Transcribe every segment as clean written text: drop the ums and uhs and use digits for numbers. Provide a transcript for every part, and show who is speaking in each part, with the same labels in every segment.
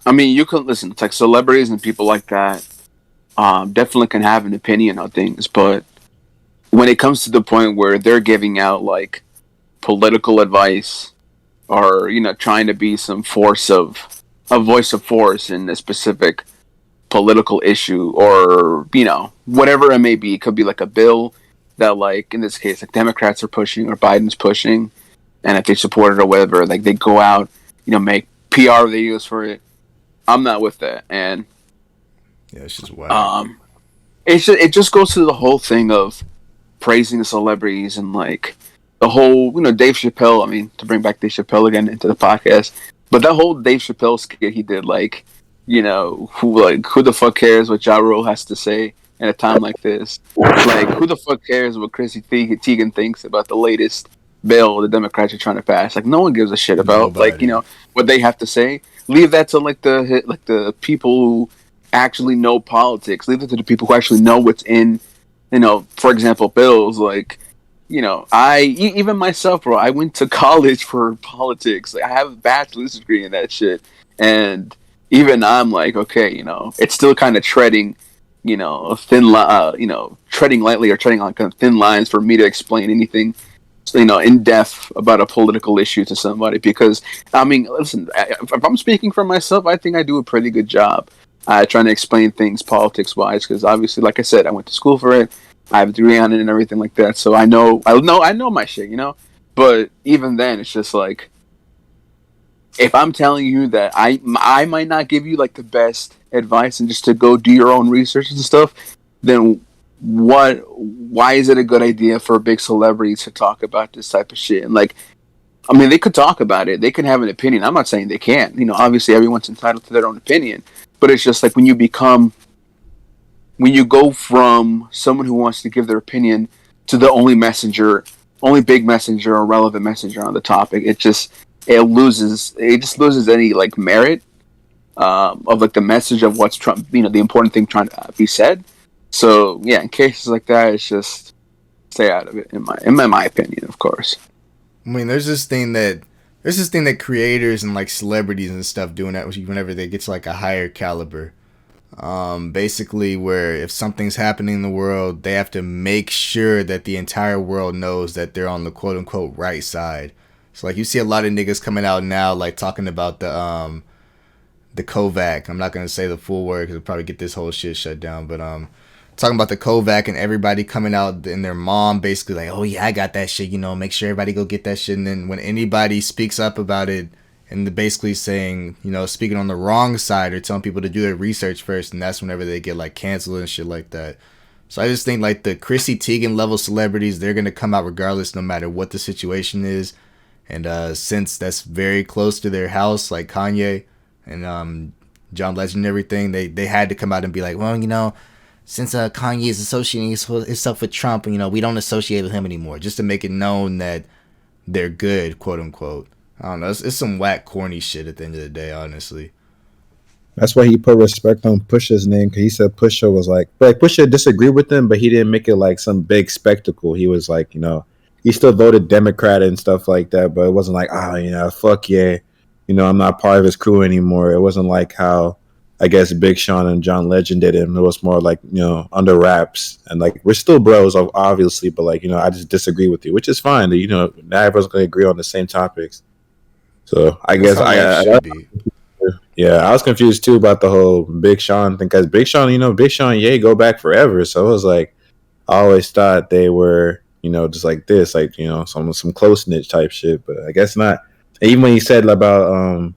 Speaker 1: I mean, you can listen. It's like celebrities and people like that. Definitely can have an opinion on things, but when it comes to the point where they're giving out like political advice or trying to be some force of a voice of force in a specific political issue or whatever it may be, it could be like a bill that like in this case like Democrats are pushing or Biden's pushing, and if they support it or whatever, like they go out, make PR videos for it. I'm not with that, and
Speaker 2: Yeah, it's just whack.
Speaker 1: um, it just goes to the whole thing of praising the celebrities and like the whole Dave Chappelle. I mean, to bring back Dave Chappelle again into the podcast, but that whole Dave Chappelle skit he did, like who the fuck cares what Ja Rule has to say in a time like this? Like who the fuck cares what Chrissy Teigen thinks about the latest bill the Democrats are trying to pass? Like no one gives a shit about like
Speaker 2: Nobody.
Speaker 1: what they have to say. Leave that to like the people who actually know politics. Leave it to the people who actually know what's in for example, bills like, even myself, bro. I went to college for politics. Like, I have a bachelor's degree in that shit, and even I'm like, okay, it's still kind of treading, treading lightly or treading on kind of thin lines for me to explain anything, in depth about a political issue to somebody. Because I mean, listen, if I'm speaking for myself, I think I do a pretty good job trying to explain things politics wise. Because obviously, like I said, I went to school for it. I have a degree on it and everything like that. So I know my shit. But even then, it's just like if I'm telling you that I might not give you like the best advice and just to go do your own research and stuff, then why is it a good idea for a big celebrity to talk about this type of shit? And like, I mean, they could talk about it. They can have an opinion. I'm not saying they can't. Obviously everyone's entitled to their own opinion. But it's just like when you go from someone who wants to give their opinion to the only big messenger or relevant messenger on the topic, it just loses any like merit of like the message of what's the important thing trying to be said. So yeah, in cases like that, it's just stay out of it in my opinion, of course.
Speaker 2: I mean, there's this thing that creators and like celebrities and stuff doing that whenever they get to like a higher caliber. Basically, where if something's happening in the world, they have to make sure that the entire world knows that they're on the quote unquote right side. So like you see a lot of niggas coming out now like talking about the Kovac. I'm not gonna say the full word because it'll probably get this whole shit shut down. But talking about the Kovac and everybody coming out and their mom basically like, oh yeah, I got that shit. Make sure everybody go get that shit. And then when anybody speaks up about it, and they're basically saying, speaking on the wrong side or telling people to do their research first, and that's whenever they get like canceled and shit like that. So I just think like the Chrissy Teigen level celebrities, they're gonna come out regardless, no matter what the situation is. And since that's very close to their house, like Kanye and John Legend and everything, they had to come out and be like, well, since Kanye is associating himself with Trump, we don't associate with him anymore, just to make it known that they're good, quote unquote. I don't know. It's some whack, corny shit at the end of the day, honestly.
Speaker 3: That's why he put respect on Pusha's name because he said Pusha was like Pusha disagreed with him, but he didn't make it like some big spectacle. He was like, he still voted Democrat and stuff like that, but it wasn't like, fuck yeah, I'm not part of his crew anymore. It wasn't like how I guess Big Sean and John Legend did it. It was more like under wraps and like we're still bros, obviously, but like I just disagree with you, which is fine. Not everyone's gonna agree on the same topics. So I
Speaker 2: That's
Speaker 3: guess
Speaker 2: how life should be.
Speaker 3: yeah, I was confused too about the whole Big Sean thing because Big Sean, Big Sean, yeah, go back forever. So it was like I always thought they were, just like this, like some close knit type shit, but I guess not. And even when he said about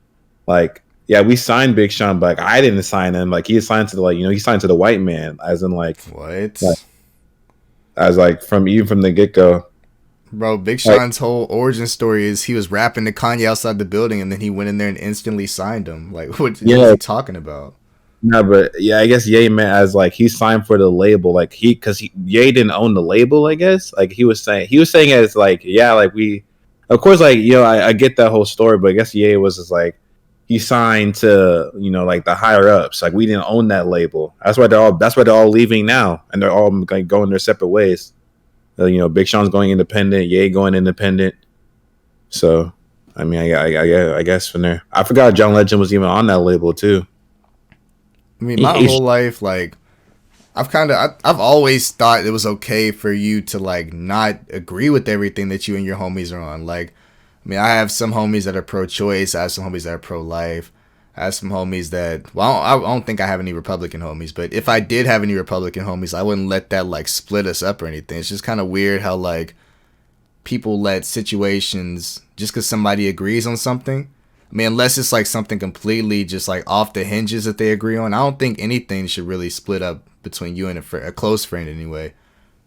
Speaker 3: like yeah, we signed Big Sean, but like, I didn't sign him. Like he signed to the he signed to the white man, as in like
Speaker 2: What?
Speaker 3: as like from even from the get go.
Speaker 2: Bro, Big
Speaker 3: Like
Speaker 2: Sean's whole origin story is he was rapping to Kanye outside the building and then he went in there and instantly signed him. Like, what is
Speaker 3: yeah,
Speaker 2: he talking about?
Speaker 3: no, but yeah, I guess Ye meant as like he signed for the label, like Ye didn't own the label. I guess like he was saying as like yeah, like we, of course, like I get that whole story, but I guess Ye was just like he signed to like the higher ups, like we didn't own that label. That's why they're all leaving now, and they're all like going their separate ways. Big Sean's going independent, Ye going independent. So I mean, I guess from there, I forgot John Legend was even on that label too.
Speaker 2: I mean, my whole life, like, I've always thought it was okay for you to like not agree with everything that you and your homies are on. Like, I mean, I have some homies that are pro-choice. I have some homies that are pro-life. I have some homies that, well, I don't think I have any Republican homies, but if I did have any Republican homies, I wouldn't let that like split us up or anything. It's just kind of weird how like people let situations, just because somebody agrees on something. I mean, unless it's like something completely just like off the hinges that they agree on, I don't think anything should really split up between you and a close friend anyway.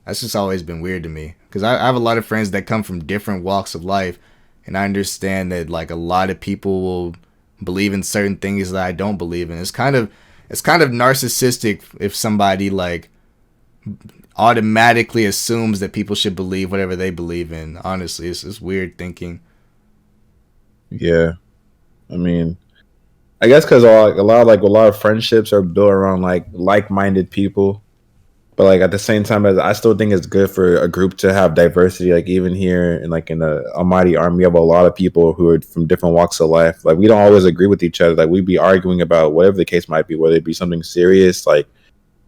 Speaker 2: That's just always been weird to me, because I have a lot of friends that come from different walks of life, and I understand that like a lot of people will believe in certain things that I don't believe in. It's kind of narcissistic if somebody like automatically assumes that people should believe whatever they believe in. Honestly, it's weird thinking.
Speaker 3: Yeah, I mean, I guess because a lot of friendships are built around like-minded people. But like at the same time, as I still think it's good for a group to have diversity. Like even here in the Almighty Army, we have a lot of people who are from different walks of life. Like we don't always agree with each other. Like we'd be arguing about whatever the case might be, whether it be something serious, like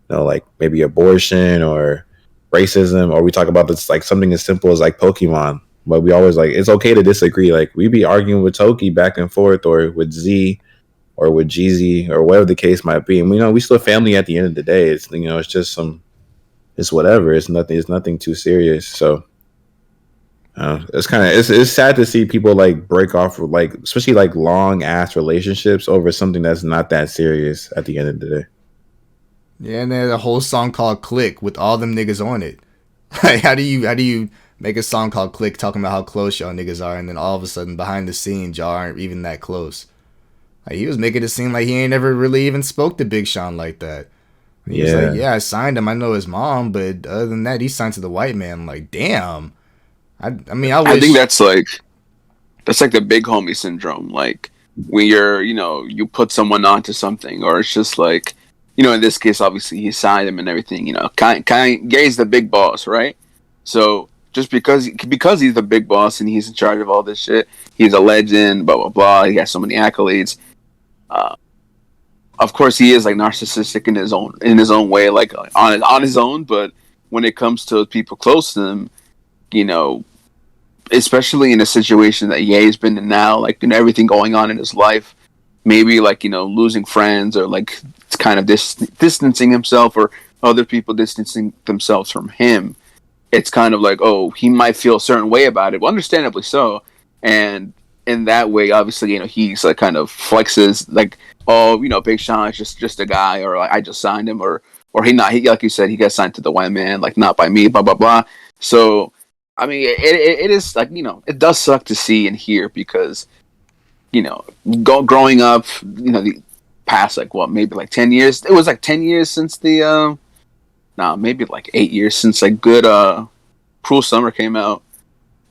Speaker 3: like maybe abortion or racism, or we talk about this like something as simple as like Pokemon. But we always like it's okay to disagree. Like we be arguing with Toki back and forth, or with Z, or with Jeezy, or whatever the case might be. And we know we still family at the end of the day. It's it's just it's whatever. It's nothing. It's nothing too serious. So it's kind of it's sad to see people like break off like especially like long ass relationships over something that's not that serious at the end of the day.
Speaker 2: Yeah, and there's a whole song called "Click" with all them niggas on it. Like, how do you make a song called "Click" talking about how close y'all niggas are, and then all of a sudden behind the scenes y'all aren't even that close? Like, he was making it seem like he ain't never really even spoke to Big Sean like that. He was like,
Speaker 3: Yeah,
Speaker 2: yeah, I signed him. I know his mom, but other than that, he signed to the white man. I'm like, damn. I mean, I
Speaker 1: I think
Speaker 2: wish.
Speaker 1: that's like the big homie syndrome. Like when you put someone onto something, or it's just like, in this case, obviously he signed him and everything. Gay's the big boss, right? So just because he's the big boss and he's in charge of all this shit, he's a legend. Blah blah blah. He has so many accolades. Uh, of course, he is like narcissistic in his own way, like on his own. But when it comes to people close to him, you know, especially in a situation that Ye's been in now, like everything going on in his life, maybe like losing friends, or like it's kind of distancing himself, or other people distancing themselves from him. It's kind of like, oh, he might feel a certain way about it, well, understandably so, and in that way, obviously, he's like kind of flexes like, oh, Big Sean is just a guy, or like I just signed him, or he like you said, he got signed to the white man, like not by me, blah blah blah. So I mean, it is like, it does suck to see and hear, because you know growing up, the past like what, maybe like 10 years. It was like 10 years since the no, maybe like 8 years since like good Cruel Summer came out,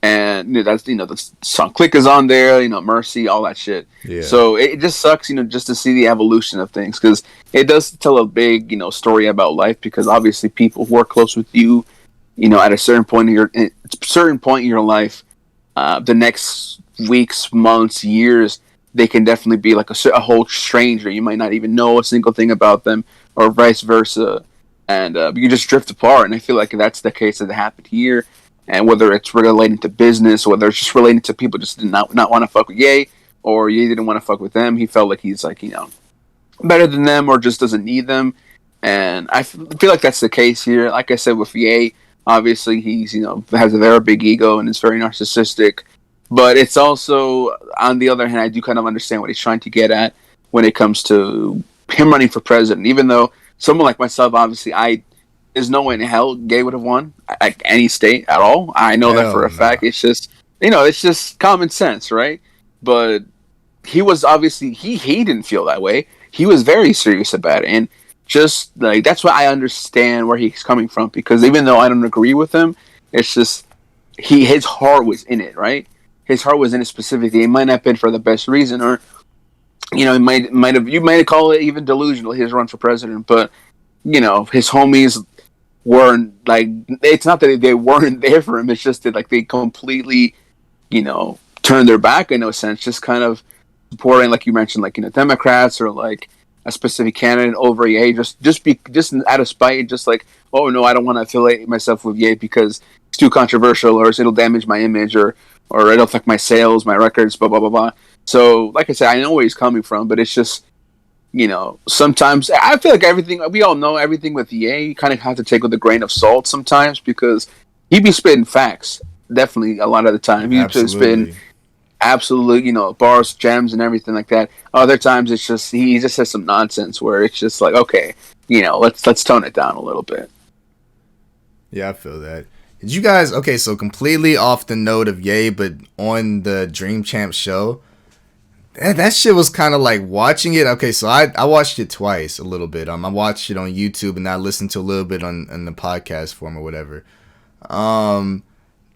Speaker 1: and that's the song Click is on there, Mercy, all that shit.
Speaker 2: Yeah.
Speaker 1: So it just sucks, just to see the evolution of things, because it does tell a big story about life, because obviously people who are close with you, at a certain point in your life, the next weeks, months, years, they can definitely be like a whole stranger. You might not even know a single thing about them, or vice versa, and you just drift apart. And I feel like that's the case that happened here. And whether it's relating to business, whether it's just relating to people just did not want to fuck with Ye, or Ye didn't want to fuck with them, he felt like he's like better than them, or just doesn't need them. And I feel like that's the case here. Like I said with Ye, obviously he's has a very big ego and is very narcissistic. But it's also, on the other hand, I do kind of understand what he's trying to get at when it comes to him running for president. Even though someone like myself, obviously, there's no way in hell Gay would have won at any state at all. I know that for
Speaker 2: Hell
Speaker 1: a fact.
Speaker 2: nah.
Speaker 1: It's just it's just common sense, right? But he was obviously he didn't feel that way. He was very serious about it, and just like that's why I understand where he's coming from, because even though I don't agree with him, it's just his heart was in it, right? His heart was in it specifically. It might not have been for the best reason, or it might have, you might call it even delusional, his run for president, but his homies weren't like, it's not that they weren't there for him. It's just that like they completely, you know, turn their back in no sense, just kind of supporting, like you mentioned, like, Democrats or like a specific candidate over Ye, just out of spite, just like, oh no, I don't want to affiliate myself with Ye because it's too controversial, or it'll damage my image, or it'll affect my sales, my records, blah blah blah blah. So, like I said, I know where he's coming from, but it's just, sometimes I feel like everything, we all know everything with Ye, you kind of have to take with a grain of salt sometimes, because he be spitting facts, definitely a lot of the time. He be spitting absolute, bars, gems, and everything like that. Other times it's just he just says some nonsense where it's just like, okay, let's tone it down a little bit.
Speaker 2: Yeah, I feel that. Did you guys, okay, so completely off the note of Ye, but on the Dream Champ show, that shit was kind of like watching it. Okay, so I watched it twice a little bit. I watched it on YouTube and I listened to a little bit on the podcast form or whatever.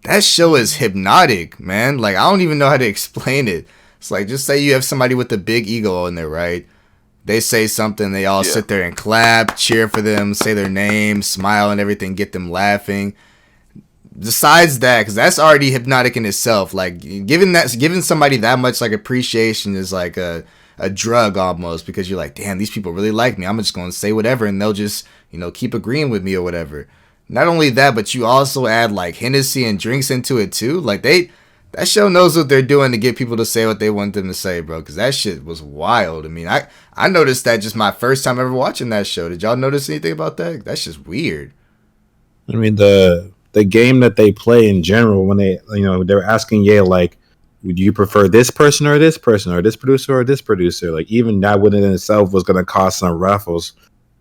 Speaker 2: That show is hypnotic, man. Like, I don't even know how to explain it. It's like, just say you have somebody with a big ego in there, right? They say something, they all sit there and clap, cheer for them, say their name, smile and everything, get them laughing. Besides that, because that's already hypnotic in itself. Like, giving somebody that much like appreciation is like a drug almost, because you're like, damn, these people really like me. I'm just going to say whatever and they'll just, keep agreeing with me or whatever. Not only that, but you also add like Hennessy and drinks into it too. Like, that show knows what they're doing to get people to say what they want them to say, bro. Because that shit was wild. I mean, I noticed that just my first time ever watching that show. Did y'all notice anything about that? That's just weird.
Speaker 3: I mean, the game that they play in general, when they were asking Ye, like, would you prefer this person or this person, or this producer or this producer? Like, even that within itself was going to cause some ruffles.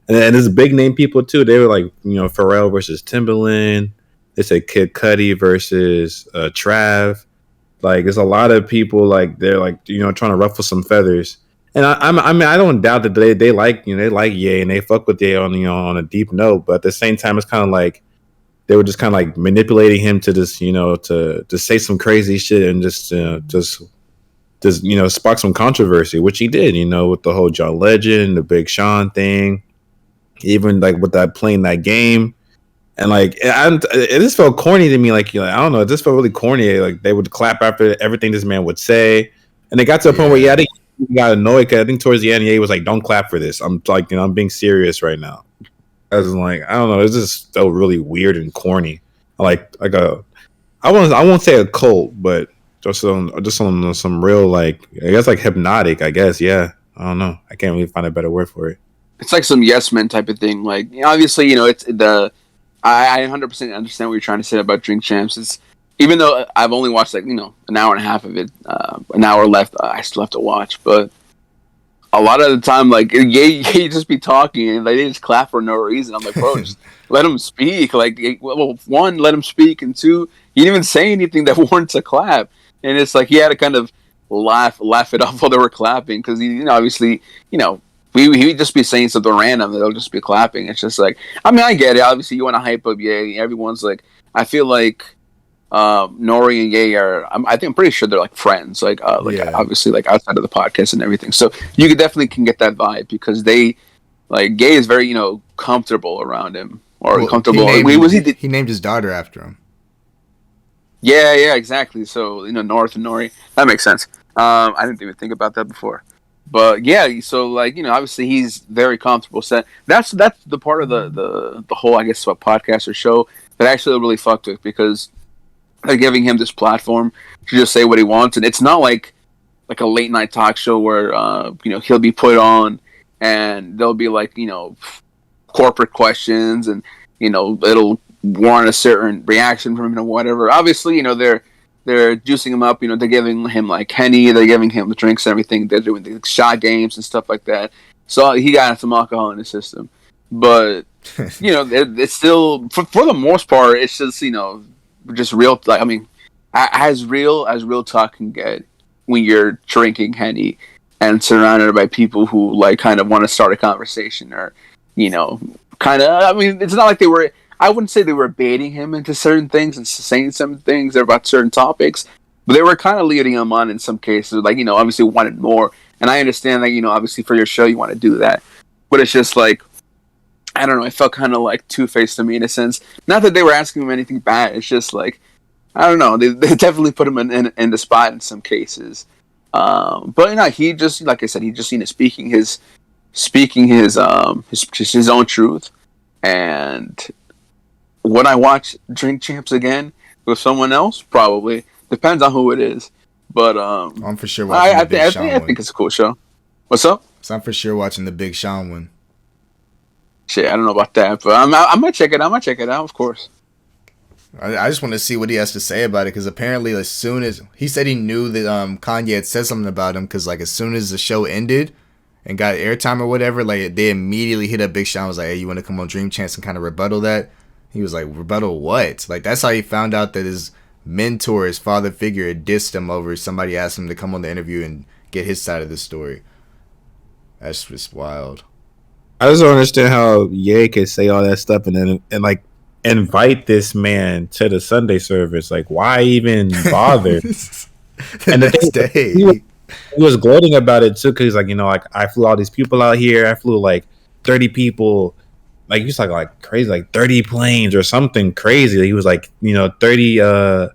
Speaker 3: And it's big name people too. They were like, Pharrell versus Timbaland. They said Kid Cudi versus Trav. Like, there's a lot of people like they're like trying to ruffle some feathers. And I mean, I don't doubt that they like they like Ye and they fuck with Ye on a deep note. But at the same time, it's kind of like they were just kind of like manipulating him to just to say some crazy shit and just spark some controversy, which he did. With the whole John Legend, the Big Sean thing. Even like with that playing that game, and like it just felt corny to me. Like, I don't know, it just felt really corny. Like, they would clap after everything this man would say, and it got to a point where I think he got annoyed. Cause I think towards the end, he was like, "Don't clap for this. I'm like, I'm being serious right now." I was like, I don't know, it's just felt really weird and corny. Like I won't say a cult, but just on some real, like, I guess like hypnotic. I guess, yeah. I don't know. I can't really find a better word for it.
Speaker 1: It's like some yes men type of thing. Like, obviously, it's I 100% understand what you're trying to say about Drink Champs. It's, even though I've only watched like an hour and a half of it, an hour left, I still have to watch. But a lot of the time, like, Ye just be talking and they just clap for no reason. I'm like, bro, just let him speak. Like, well, one, let him speak, and two, he didn't even say anything that warrants a clap. And it's like he had to kind of laugh it off while they were clapping, because he, obviously, he'd just be saying something random that they'll just be clapping. It's just like, I mean, I get it. Obviously, you want to hype up Ye. Everyone's like, I feel like Nori and Ye are. I'm pretty sure they're like friends. Like, obviously, like outside of the podcast and everything. So you definitely can get that vibe, because they, like, Ye is very comfortable around him, or comfortable.
Speaker 2: He named his daughter after him.
Speaker 1: Yeah, exactly. So North and Nori, that makes sense. I didn't even think about that before. But yeah, so like obviously he's very comfortable. So that's the part of the whole, I guess, podcast or show that I actually really fucked with, because they're giving him this platform to just say what he wants, and it's not like a late night talk show where he'll be put on and there'll be like corporate questions, and it'll warrant a certain reaction from him or whatever. Obviously, they're juicing him up, they're giving him like Henny, they're giving him the drinks and everything, they're doing the shot games and stuff like that. So he got some alcohol in his system. But, it's still, for the most part, it's just, just real, like, I mean, as real talk can get when you're drinking Henny and surrounded by people who, like, kind of want to start a conversation, or, kind of, I mean, it's not like I wouldn't say they were baiting him into certain things and saying some things about certain topics, but they were kind of leading him on in some cases. Like, obviously wanted more. And I understand that, obviously for your show, you want to do that. But it's just like, I don't know, it felt kind of like Two-Faced to me in a sense. Not that they were asking him anything bad. It's just like, I don't know. They definitely put him in the spot in some cases. But he just, like I said, he just speaking his own truth. And would I watch Drink Champs again with someone else? Probably. Depends on who it is. But
Speaker 2: I'm for sure watching the Big Sean
Speaker 1: I think it's a cool show. What's up?
Speaker 2: So I'm for sure watching the Big Sean one.
Speaker 1: Shit, I don't know about that, but I might check it out. I might check it out, of course.
Speaker 2: I just want to see what he has to say about it, because apparently as soon as he said he knew that Kanye had said something about him, because like as soon as the show ended and got airtime or whatever, like they immediately hit up Big Sean, was like, hey, you want to come on Dream Chance and kind of rebuttal that? He was like, rebuttal what? Like that's how he found out that his mentor, his father figure, had dissed him over somebody asked him to come on the interview and get his side of the story. That's just wild.
Speaker 3: I just don't understand how Ye could say all that stuff and then like invite this man to the Sunday service. Like, why even bother? And the
Speaker 2: next
Speaker 3: thing,
Speaker 2: day,
Speaker 3: he was gloating about it too, because he's like, like I flew all these people out here. I flew like 30 people. Like he's like crazy, like 30 planes or something crazy. He was like, 30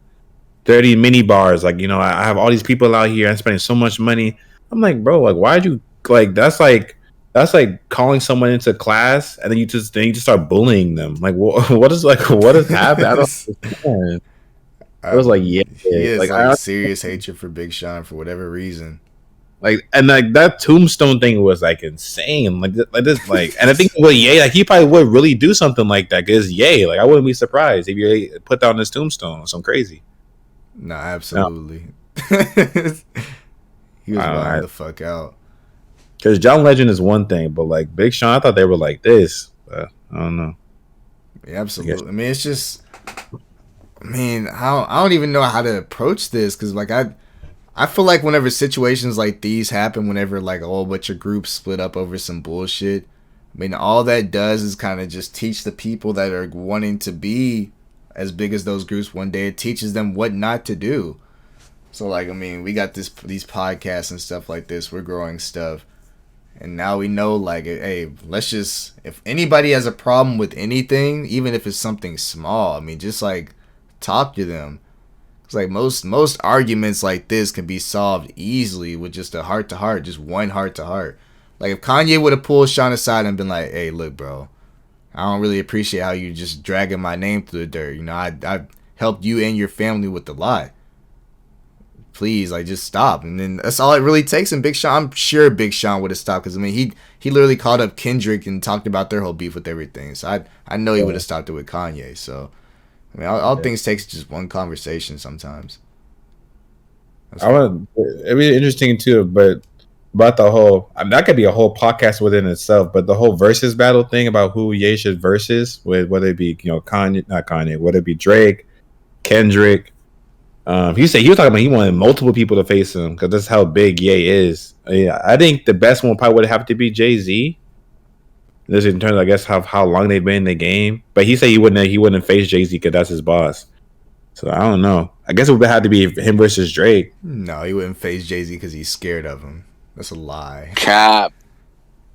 Speaker 3: mini bars. Like, I have all these people out here. I'm spending so much money. I'm like, bro, like, why'd you like? That's like calling someone into class and then you just start bullying them. Like, what is happening? I don't understand. I was like, yeah,
Speaker 2: he has
Speaker 3: like
Speaker 2: serious hatred for Big Sean for whatever reason.
Speaker 3: Like, and like that tombstone thing was like insane. Like this, like, and I think with Ye, like he probably would really do something like that. Cause Ye, like, I wouldn't be surprised if you put down this tombstone or something crazy.
Speaker 2: No, absolutely. He was wild the fuck out.
Speaker 3: Cause John Legend is one thing, but like Big Sean, I thought they were like this. But I don't know.
Speaker 2: Yeah, absolutely. I mean, it's just, I don't even know how to approach this, because like I feel like whenever situations like these happen, whenever like a whole bunch of groups split up over some bullshit, I mean, all that does is kind of just teach the people that are wanting to be as big as those groups one day. It teaches them what not to do. So like, I mean, we got these podcasts and stuff like this. We're growing stuff. And now we know, like, hey, let's just, if anybody has a problem with anything, even if it's something small, I mean, just like talk to them. It's like most arguments like this can be solved easily with just a heart to heart, just one heart to heart. Like if Kanye would have pulled Sean aside and been like, hey, look, bro, I don't really appreciate how you just dragging my name through the dirt. I helped you and your family with the lie. Please, like, just stop. And then that's all it really takes. And Big Sean, I'm sure Big Sean would have stopped, because I mean he literally called up Kendrick and talked about their whole beef with everything. So I know he would have stopped it with Kanye. So I mean, all things takes just one conversation sometimes.
Speaker 3: It'd be interesting too, but about the whole, I mean, that could be a whole podcast within itself. But the whole versus battle thing about who Ye should versus, with whether it be Kanye, not Kanye, whether it be Drake, Kendrick. He was talking about he wanted multiple people to face him because that's how big Ye is. I think the best one probably would have to be Jay-Z. This in terms, I guess, how long they've been in the game. But he said he wouldn't face Jay-Z because that's his boss. So I don't know. I guess it would have to be him versus Drake.
Speaker 2: No, he wouldn't face Jay-Z because he's scared of him. That's a lie.
Speaker 1: Cap.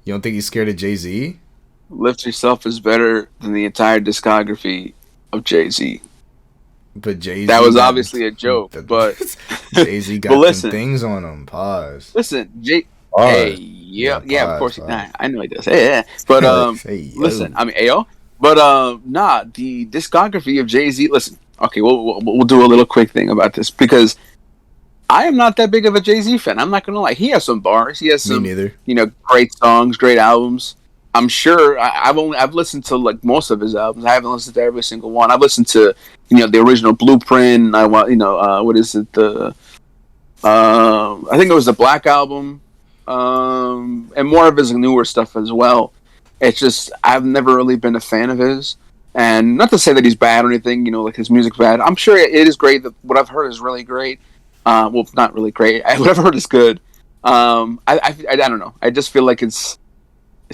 Speaker 2: You don't think he's scared of Jay-Z?
Speaker 1: Lift Yourself is better than the entire discography of Jay-Z.
Speaker 2: But Jay-Z,
Speaker 1: that was obviously a joke, but
Speaker 2: Jay-Z got some things on him. Pause.
Speaker 1: Listen, hey, yeah, of course. I know he does. Hey, yeah. But listen, I mean, ayo. But the discography of Jay-Z. Listen, okay, we'll do a little quick thing about this, because I am not that big of a Jay-Z fan. I'm not gonna lie. He has some bars. He has some, great songs, great albums. I'm sure I've listened to like most of his albums. I haven't listened to every single one. I've listened to the original Blueprint. I want what is it, I think it was the Black Album, and more of his newer stuff as well. It's just I've never really been a fan of his, and not to say that he's bad or anything. Like his music's bad. I'm sure it is great. What I've heard is really great. Well, not really great. What I've heard is good. I don't know. I just feel like it's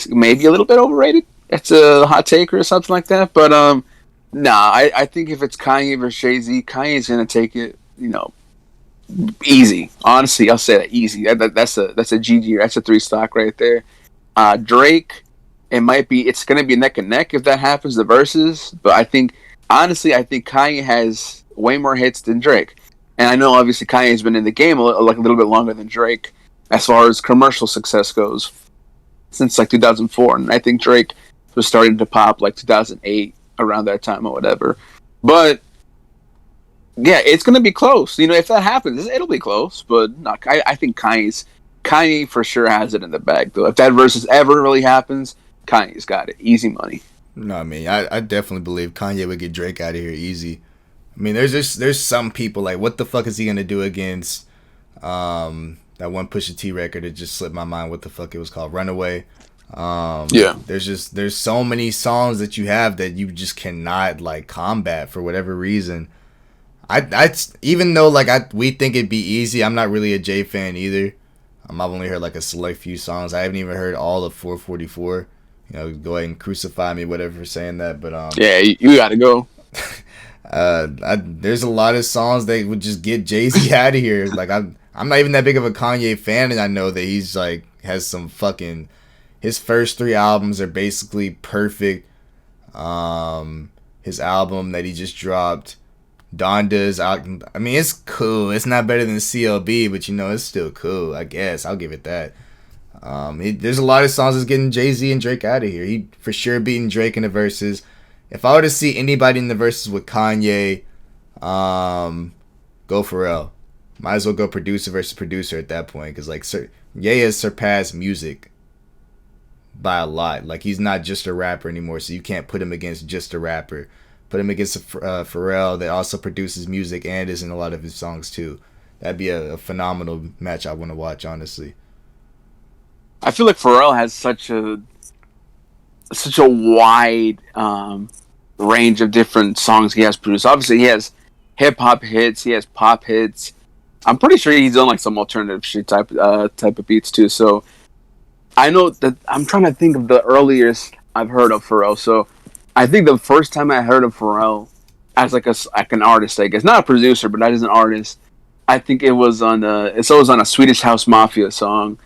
Speaker 1: maybe a little bit overrated. It's a hot take or something like that. But I think if it's Kanye versus Jay-Z, Kanye's gonna take it, easy. Honestly, I'll say that easy. That's a GG. That's a 3 stock right there. Drake, it's gonna be neck and neck if that happens, the verses. But I think Kanye has way more hits than Drake. And I know obviously Kanye's been in the game like a little bit longer than Drake as far as commercial success goes since like 2004, and I think Drake was starting to pop like 2008 around that time or whatever. But yeah, it's gonna be close. You know, if that happens, it'll be close. But no, I think Kanye for sure has it in the bag though. If that versus ever really happens, Kanye's got it, easy money.
Speaker 2: No, I mean, I definitely believe Kanye would get Drake out of here easy. I mean, there's some people like, what the fuck is he gonna do against that one Pusha T record? It just slipped my mind what the fuck it was called, Runaway.
Speaker 1: Yeah,
Speaker 2: there's so many songs that you have that you just cannot like combat for whatever reason. I even though like we think it'd be easy, I'm not really a Jay fan either. I've only heard like a select few songs. I haven't even heard all of 444. You know, go ahead and crucify me, whatever, for saying that. But
Speaker 1: yeah, you gotta go.
Speaker 2: There's a lot of songs that would just get Jay-Z out of here. Like I'm not even that big of a Kanye fan, and I know that he's like has some fucking. His first 3 albums are basically perfect. His album that he just dropped, Donda's out. I mean, it's cool. It's not better than CLB, but you know, it's still cool. I guess I'll give it that. There's a lot of songs that's getting Jay-Z and Drake out of here. He for sure beating Drake in the verses. If I were to see anybody in the verses with Kanye, go Pharrell. Might as well go producer versus producer at that point, because like Ye has surpassed music by a lot. Like he's not just a rapper anymore, so you can't put him against just a rapper. Put him against Pharrell that also produces music and is in a lot of his songs too. That'd be a phenomenal match I want to watch, honestly.
Speaker 1: I feel like Pharrell has such a wide range of different songs he has produced. Obviously, he has hip hop hits, he has pop hits. I'm pretty sure he's done like some alternative shit type of beats too. So I know that I'm trying to think of the earliest I've heard of Pharrell. So I think the first time I heard of Pharrell as like an artist, I guess not a producer, but as an artist, I think it was on a Swedish House Mafia song.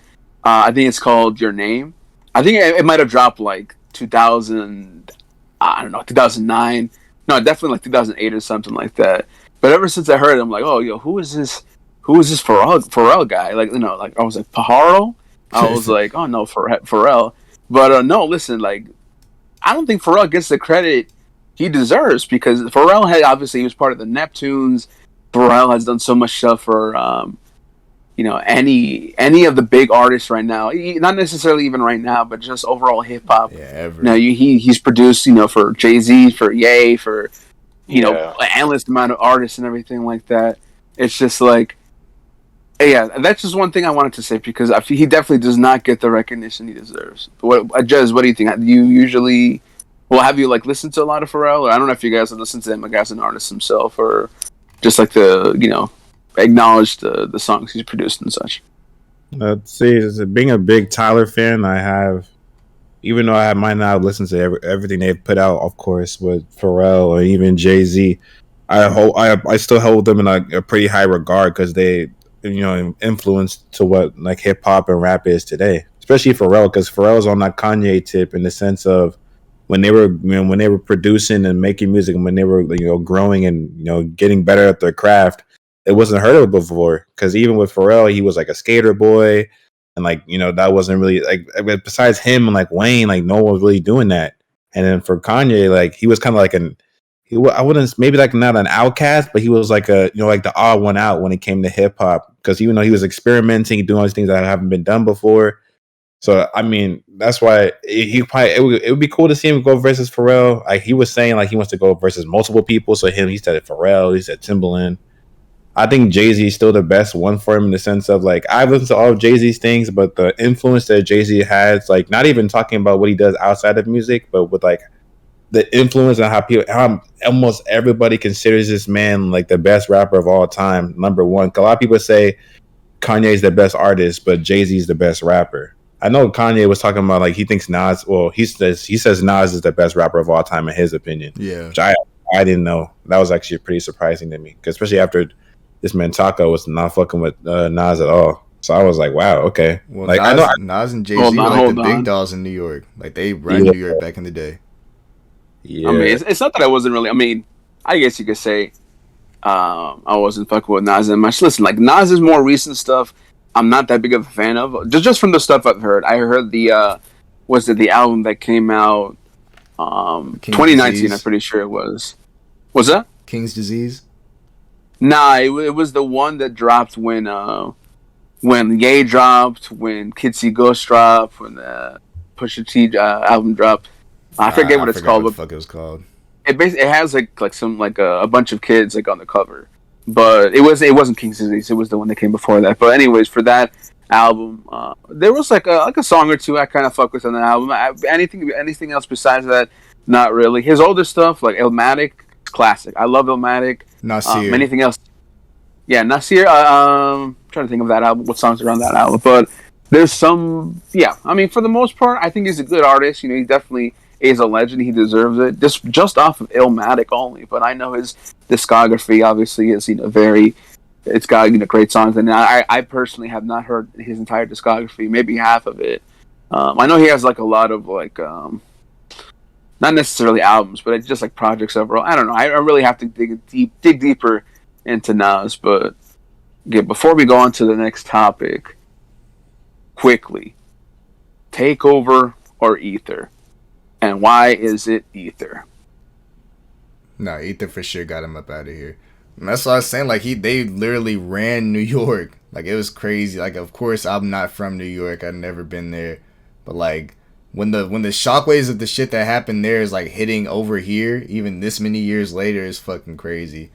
Speaker 1: I think it's called Your Name. I think it might have dropped like 2000. I don't know, 2009. No, definitely like 2008 or something like that. But ever since I heard it, I'm like, oh, yo, who is this Pharrell guy? Like, you know, like I was like Pajaro. I was like, oh no, Pharrell. But no, listen, like I don't think Pharrell gets the credit he deserves, because Pharrell had obviously he was part of the Neptunes. Pharrell has done so much stuff for you know, any of the big artists right now. Not necessarily even right now, but just overall hip hop.
Speaker 2: Yeah, ever.
Speaker 1: You know, he's produced, you know, for Jay-Z, for Ye, for you know, an endless amount of artists and everything like that. It's just like, yeah, that's just one thing I wanted to say, because I feel he definitely does not get the recognition he deserves. Jez, what do you think? Do you usually, well, have you like listened to a lot of Pharrell, or I don't know if you guys have listened to him like as an artist himself, or just like the, you know, acknowledge the songs he's produced and such.
Speaker 3: Let's see, being a big Tyler fan, I have, even though I might not listen to everything they've put out, of course, with Pharrell or even Jay-Z, I still hold them in a pretty high regard, because they, you know, influenced to what like hip hop and rap is today, especially Pharrell, because Pharrell's on that Kanye tip in the sense of when they were, you know, when they were producing and making music, and when they were, you know, growing and, you know, getting better at their craft, it wasn't heard of before. Because even with Pharrell, he was like a skater boy, and like, you know, that wasn't really like, besides him and like Wayne, like no one was really doing that. And then for Kanye, like he was kind of like I wouldn't, maybe like not an outcast, but he was like a, you know, like the odd one out when it came to hip hop, because even though he was experimenting, doing all these things that haven't been done before. So I mean, that's why it would be cool to see him go versus Pharrell. Like he was saying, like he wants to go versus multiple people. So he said Pharrell, he said Timbaland. I think Jay-Z is still the best one for him, in the sense of like, I've listened to all of Jay-Z's things, but the influence that Jay-Z has, like not even talking about what he does outside of music, but with like the influence and how almost everybody considers this man like the best rapper of all time, number one. A lot of people say Kanye's the best artist, but Jay-Z's the best rapper. I know Kanye was talking about like he thinks Nas, well, he says Nas is the best rapper of all time in his opinion.
Speaker 2: Yeah,
Speaker 3: which I didn't know. That was actually pretty surprising to me, because especially after this man Taco was not fucking with Nas at all. So I was like, wow, okay.
Speaker 2: Well,
Speaker 3: like
Speaker 2: Nas and Jay-Z were like the big dogs in New York. Like they ran New York back in the day.
Speaker 3: Yeah.
Speaker 1: I mean, it's not that I wasn't really. I mean, I guess you could say I wasn't fucking with Nas that much. Listen, like Nas's more recent stuff, I'm not that big of a fan of. Just from the stuff I've heard. I heard the was it the album that came out
Speaker 2: King's
Speaker 1: 2019? I'm
Speaker 2: Disease.
Speaker 1: pretty sure it was. Was that?
Speaker 2: King's Disease.
Speaker 1: Nah, it was the one that dropped when Ye dropped, when Kids See Ghost dropped, when the Pusha T album dropped. I forget what
Speaker 2: I
Speaker 1: it's
Speaker 2: forgot
Speaker 1: called,
Speaker 2: what the
Speaker 1: but
Speaker 2: fuck it was called.
Speaker 1: it has like some like a bunch of kids like on the cover, but it wasn't King's Disease. It was the one that came before that. But anyways, for that album, there was like a song or two I kind of fuck with on the album. Anything else besides that, not really. His older stuff like Illmatic, classic. I love Illmatic.
Speaker 2: Nasir.
Speaker 1: Anything else? Yeah, Nasir. Trying to think of that album. What songs are on that album? But there's some. Yeah, I mean, for the most part, I think he's a good artist. You know, he definitely is a legend. He deserves it. Just off of Illmatic only. But I know his discography obviously is very. It's got great songs, and I personally have not heard his entire discography. Maybe half of it. I know he has like a lot of like. Not necessarily albums, but it's just like projects overall. I don't know. I really have to dig deeper into Nas. But yeah, before we go on to the next topic, quickly, Takeover or Ether, and why is it Ether?
Speaker 2: No, Ether for sure got him up out of here. And that's what I was saying. Like they literally ran New York. Like it was crazy. Like of course I'm not from New York. I've never been there, but like. When the shockwaves of the shit that happened there is like hitting over here, even this many years later, is fucking crazy.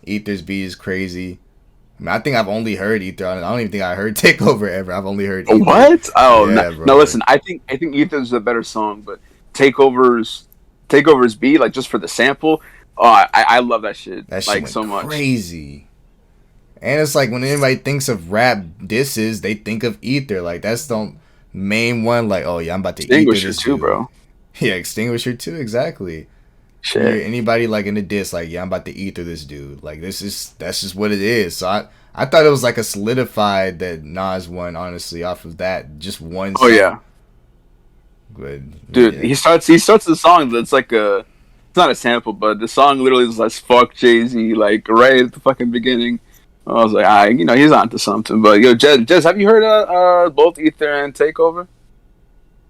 Speaker 2: Ether's beat is crazy. I mean, I think I've only heard Ether. I don't even think I heard Takeover ever. I've only heard Ether.
Speaker 1: What? Oh
Speaker 2: yeah,
Speaker 1: no!
Speaker 2: Bro.
Speaker 1: No, listen. I think Ether's a better song, but Takeover's beat, like just for the sample. Oh, I love that shit.
Speaker 2: That shit
Speaker 1: like
Speaker 2: went
Speaker 1: so much.
Speaker 2: Crazy. And it's like when anybody thinks of rap disses, they think of Ether. Like that's the main one. Like, oh yeah, I'm about to
Speaker 1: Extinguisher
Speaker 2: Ether this
Speaker 1: too,
Speaker 2: dude.
Speaker 1: bro.
Speaker 2: Yeah, Extinguisher too. Exactly.
Speaker 1: Shit.
Speaker 2: Hear anybody like in the diss, like, yeah, I'm about to Ether this dude. Like that's just what it is. So I thought it was like a solidified that Nas won, honestly, off of that just one song.
Speaker 1: Oh yeah.
Speaker 2: Good.
Speaker 1: Dude,
Speaker 2: Yeah.
Speaker 1: he starts the song that's like it's not a sample, but the song literally is like fuck Jay-Z, like right at the fucking beginning. I was like, he's onto something. But yo, Jez, have you heard both Ether and Takeover?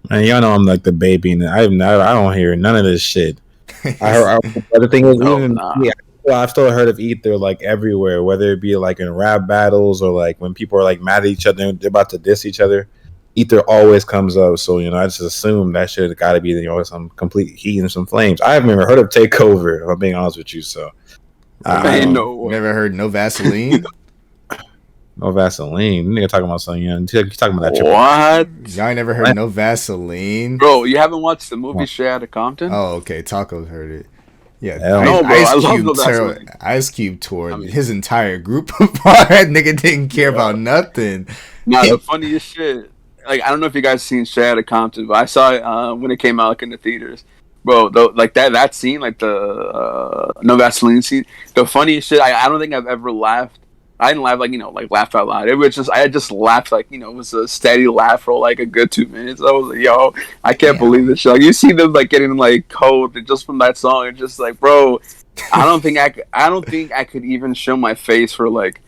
Speaker 3: Man, y'all know I'm like the baby, and I don't hear none of this shit. The thing is, I've still heard of Ether like everywhere, whether it be like in rap battles or like when people are like mad at each other and they're about to diss each other. Ether always comes up, so I just assume that shit got to be some complete heat and some flames. I haven't even heard of Takeover, if I'm being honest with you. So
Speaker 2: Never heard No Vaseline.
Speaker 3: no Vaseline. Nigga talking about something. You talking about that?
Speaker 1: What?
Speaker 2: Y'all ain't never heard No Vaseline,
Speaker 1: bro? You haven't watched the movie Straight Outta Compton?
Speaker 2: Oh, okay. Taco's heard it. Yeah,
Speaker 1: no, bro. I love No Vaseline.
Speaker 2: Ice Cube tore his entire group apart. That nigga didn't care about nothing.
Speaker 1: Nah, the funniest shit. Like I don't know if you guys seen Straight Outta Compton, but I saw it when it came out like in the theaters. Bro, like that scene, like the No Vaseline scene, the funniest shit. I don't think I've ever laughed. I didn't laugh like laughed out loud. It was just I just laughed like it was a steady laugh for like a good 2 minutes. I was like, yo, I can't believe this shit. Like, you see them like getting like cold just from that song. It's just like, bro, I don't think I could even show my face for like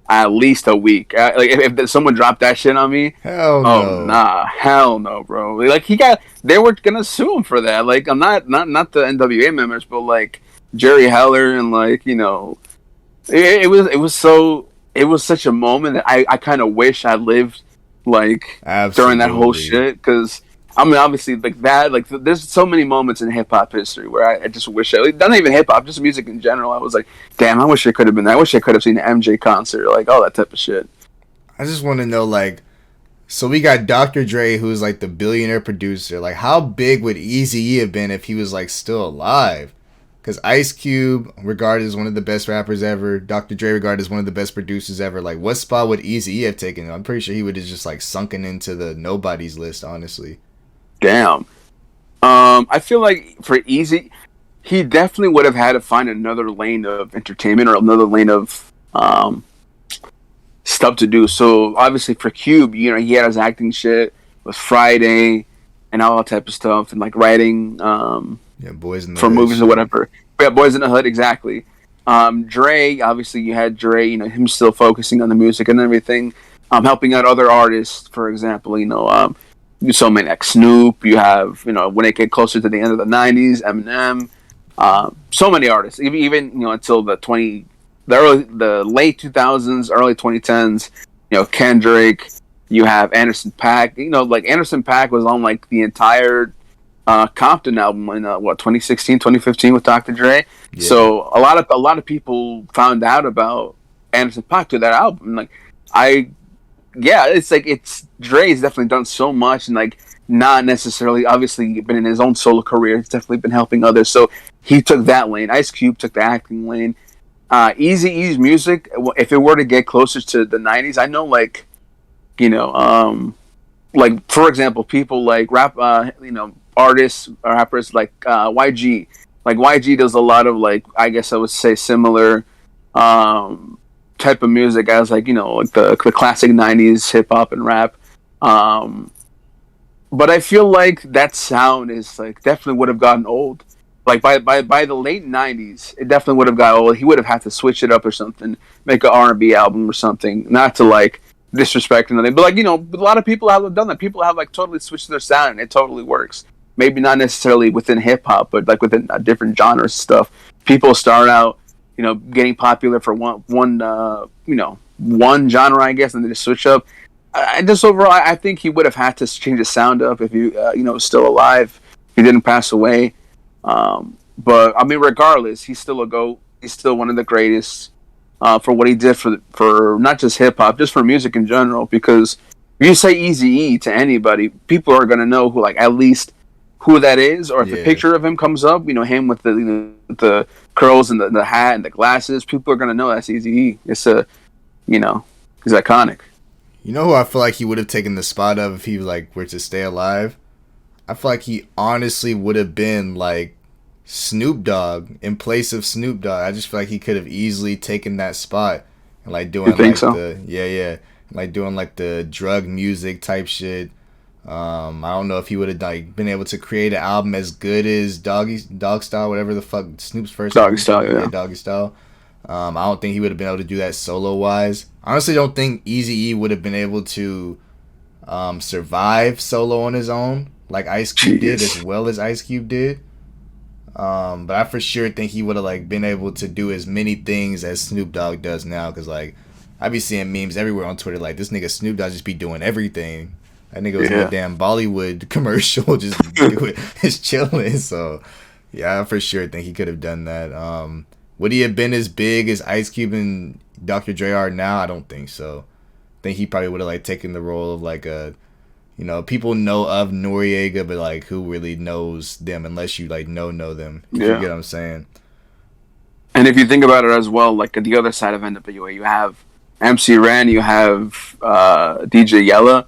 Speaker 1: at least a week. Like if someone dropped that shit on me,
Speaker 2: hell no.
Speaker 1: Oh nah, hell no, bro. Like they were gonna sue him for that. Like I'm not the NWA members, but like Jerry Heller and like it was such a moment that I kind of wish I lived like during that whole shit, because I mean obviously like that, like there's so many moments in hip hop history where I just wish not even hip hop, just music in general. I was like, damn, I wish I could have been there. I wish I could have seen an MJ concert, like all that type of shit.
Speaker 2: I just want to know, like, so we got Dr. Dre, who's like the billionaire producer. Like, how big would Eazy-E have been if he was like still alive? Because Ice Cube, regarded as one of the best rappers ever, Dr. Dre regarded as one of the best producers ever. Like, what spot would Eazy-E have taken? I'm pretty sure he would have just like sunken into the nobodies list, honestly.
Speaker 1: Damn. I feel like for Eazy, he definitely would have had to find another lane of entertainment or another lane of stuff to do. So obviously for Cube, he had his acting shit with Friday and all that type of stuff, and like writing
Speaker 2: Boys in the
Speaker 1: for
Speaker 2: Hood
Speaker 1: movies or whatever. But yeah, Boys in the Hood, exactly. Dre, obviously, you had Dre. Him still focusing on the music and everything. Helping out other artists, for example. So many like Snoop. You have when it get closer to the end of the '90s, Eminem. So many artists, even until the late 2000s, early 2010s. Kendrick. You have Anderson .Paak. Like Anderson .Paak was on like the entire Compton album in 2016, 2015 with Dr. Dre.
Speaker 2: Yeah.
Speaker 1: So a lot of people found out about Anderson .Paak through that album. Like it's Dre's definitely done so much, and like not necessarily obviously been in his own solo career. He's definitely been helping others. So he took that lane. Ice Cube took the acting lane. Eazy-E's music, if it were to get closer to the '90s, I know like for example, people like rap, artists or rappers like YG. Like YG does a lot of like I guess I would say similar type of music as like like the classic '90s hip hop and rap. But I feel like that sound is like definitely would have gotten old. Like by the late '90s, it definitely would have got old. He would have had to switch it up or something, make an R&B album or something. Not to like disrespect anything, but like a lot of people have done that. People have like totally switched their sound, and it totally works. Maybe not necessarily within hip hop, but like within different genres stuff. People start out, getting popular for one genre, I guess, and they just switch up. I think he would have had to change his sound up if he, was still alive. If he didn't pass away. But I mean, regardless, he's still a GOAT. He's still one of the greatest for what he did for not just hip hop, just for music in general. Because if you say Eazy-E to anybody, people are gonna know who, like, at least who that is, or if a picture of him comes up, him with the curls and the hat and the glasses, people are gonna know that's Eazy-E. It's he's iconic.
Speaker 2: You know who I feel like he would have taken the spot of if he were to stay alive? I feel like he honestly would have been like Snoop Dogg in place of Snoop Dogg. I just feel like he could have easily taken that spot and like doing like
Speaker 1: so?
Speaker 2: like doing like the drug music type shit. I don't know if he would have like been able to create an album as good as Dog Style, whatever the fuck Snoop's first
Speaker 1: Doggy Style, yeah,
Speaker 2: Doggy Style. I don't think he would have been able to do that solo wise. I honestly don't think Eazy-E would have been able to survive solo on his own like Ice Cube did, as well as Ice Cube did. But I for sure think he would have like been able to do as many things as Snoop Dogg does now. Cause like I be seeing memes everywhere on Twitter like this nigga Snoop Dogg just be doing everything. That nigga was in a damn Bollywood commercial, just just chilling. So yeah, I for sure think he could have done that. Would he have been as big as Ice Cube and Dr. Dre are now? I don't think so. I think he probably would have like taken the role of like a, people know of Noriega, but like who really knows them unless you like know them. You get what I'm saying?
Speaker 1: And if you think about it as well, like at the other side of NWA, you have MC Ren, you have DJ Yella.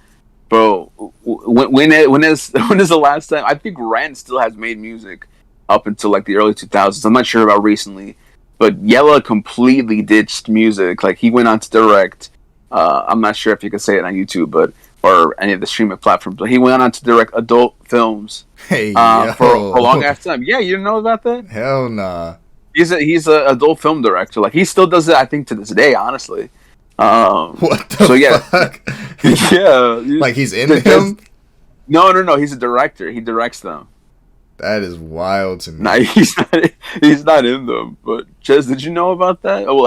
Speaker 1: Bro, when is the last time? I think Ren still has made music up until like the early 2000s. I'm not sure about recently, but Yella completely ditched music. Like he went on to direct. I'm not sure if you can say it on YouTube, or any of the streaming platforms, but he went on to direct adult films for a long ass time. Yeah, you didn't know about that?
Speaker 2: Hell nah.
Speaker 1: He's a adult film director. Like he still does it, I think, to this day. Honestly.
Speaker 2: What the fuck?
Speaker 1: Yeah.
Speaker 2: Like he's in them?
Speaker 1: No. He's a director. He directs them.
Speaker 2: That is wild to me.
Speaker 1: Nah, he's not in them. But Jez, did you know about that? Oh,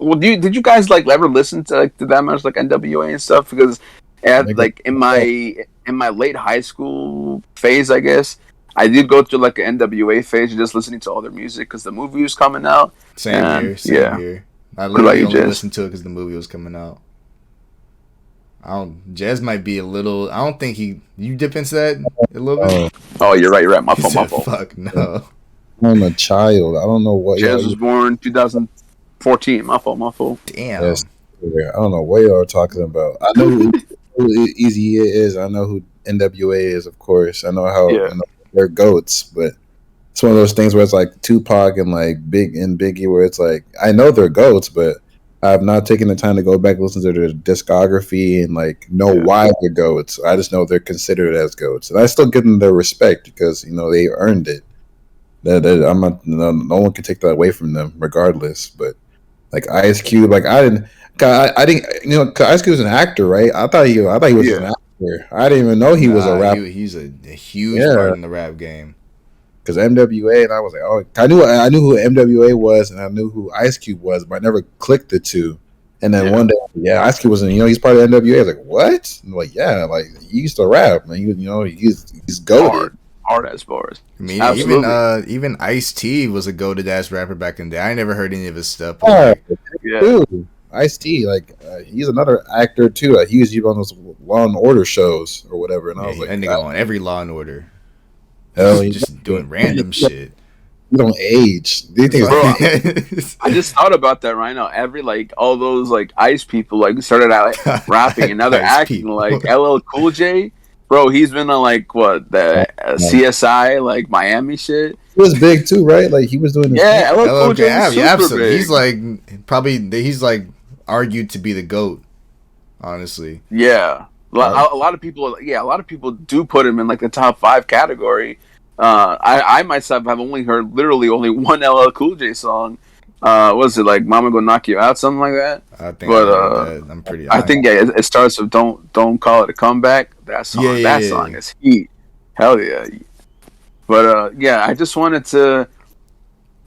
Speaker 1: well, did you guys like ever listen to that much like NWA and stuff? Because like in my late high school phase, I guess I did go through like an NWA phase, just listening to all their music because the movie was coming out.
Speaker 2: Same here. I literally only listened to it because the movie was coming out. Jez might be a little. I don't think you dip into that a little bit.
Speaker 1: Oh, you're right. My fault.
Speaker 2: Fuck no.
Speaker 3: I'm a child. I don't know what.
Speaker 1: Jez was born 2014. My fault.
Speaker 2: Damn.
Speaker 3: Yes. I don't know what y'all are talking about. I know who Eazy is. I know who NWA is, of course. I know how they're goats, but it's one of those things where it's like Tupac and like Big and Biggie, where it's like I know they're goats, but I have not taken the time to go back and listen to their discography and like know why they're goats. I just know they're considered as goats, and I still give them their respect because they earned it. I'm not. No one can take that away from them, regardless. But like Ice Cube, like I didn't. You know, 'cause Ice Cube was an actor, right? I thought he was an
Speaker 1: Yeah.
Speaker 3: actor. I didn't even know he was a
Speaker 2: Nah,
Speaker 3: rapper.
Speaker 2: he's a huge part
Speaker 3: Yeah,
Speaker 2: in the rap game.
Speaker 3: because MWA, and I was like, oh, I knew who MWA was, and I knew who Ice Cube was, but I never clicked the two. And then
Speaker 1: Yeah.
Speaker 3: one day, yeah, Ice Cube was in. You know, he's part of NWA. I was like, what? I'm like, yeah, like he used to rap, man. He's goaded.
Speaker 1: Hard as bars.
Speaker 2: I mean,
Speaker 1: Absolutely.
Speaker 2: even Ice T was a goated ass rapper back in the day. I never heard any of his stuff, but
Speaker 3: Yeah,
Speaker 2: like,
Speaker 1: Yeah.
Speaker 3: dude. Ice T, like he's another actor too. Like, he was even on those Law and Order shows or whatever, and I
Speaker 2: yeah,
Speaker 3: was like,
Speaker 2: that nigga on every Law and Order,
Speaker 3: hell,
Speaker 2: just doing random shit.
Speaker 3: you don't age. These things,
Speaker 1: Bro, I just thought about that right now. Every like all those like Ice people like started out like, rapping and now they're
Speaker 2: Ice
Speaker 1: acting
Speaker 2: people.
Speaker 1: like LL Cool J. Bro, he's been on like what the CSI like Miami shit.
Speaker 3: he was big too, right? Like he was doing this.
Speaker 1: Yeah, LL Cool J
Speaker 2: yeah,
Speaker 1: was super
Speaker 2: absolutely.
Speaker 1: big.
Speaker 2: He's like he's like argued to be the GOAT, honestly.
Speaker 1: Yeah, a lot of people. Yeah, a lot of people do put him in like the top 5 category. I myself have only heard literally only one LL Cool J song. Was it like "Mama Gonna Knock You Out" something like that?
Speaker 2: I think
Speaker 1: But
Speaker 2: I heard that. I'm pretty.
Speaker 1: I think it starts with "Don't Call It a Comeback." That song,
Speaker 2: Yeah.
Speaker 1: song is heat. Hell yeah! But yeah, I just wanted to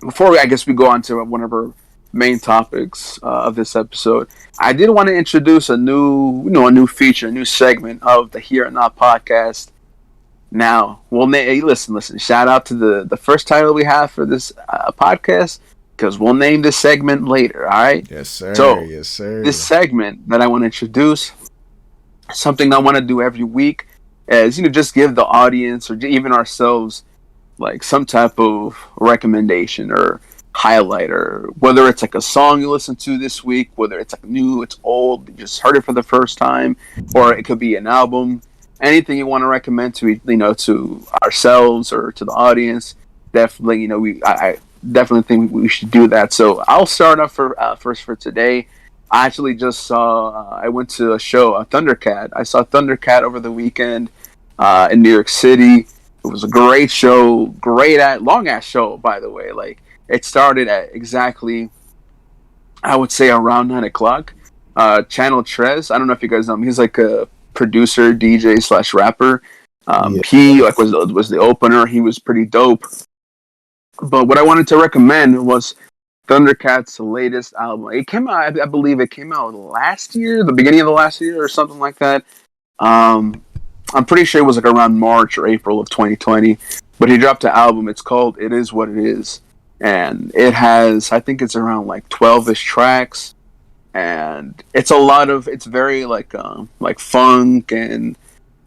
Speaker 1: before I guess we go on to one of our main topics of this episode. I did want to introduce a new feature, a new segment of the Here and Now podcast. Now, hey, listen. Shout out to the first title we have for this podcast because we'll name this segment later. All right.
Speaker 2: Yes, sir.
Speaker 1: So,
Speaker 2: yes, sir.
Speaker 1: This segment that I want to introduce, something I want to do every week, is just give the audience or even ourselves like some type of recommendation or highlight, or whether it's like a song you listen to this week, whether it's like new, it's old, you just heard it for the first time, or it could be an album. Anything you want to recommend to to ourselves or to the audience, definitely I definitely think we should do that. So I'll start off first for today. I actually just saw I went to a show, a Thundercat. I saw Thundercat over the weekend in New York City. It was a great show, long ass show, by the way. Like it started at exactly, I would say around 9 o'clock. Channel Trez, I don't know if you guys know him. He's like a producer, DJ / rapper.
Speaker 3: Yeah.
Speaker 1: He like was the opener. He was pretty dope. But what I wanted to recommend was Thundercat's latest album. It came out, I believe, it came out last year, the beginning of the last year, or something like that. I'm pretty sure it was like around March or April of 2020. But he dropped an album. It's called "It Is What It Is," and it has, I think, it's around like 12ish tracks, and it's very like funk and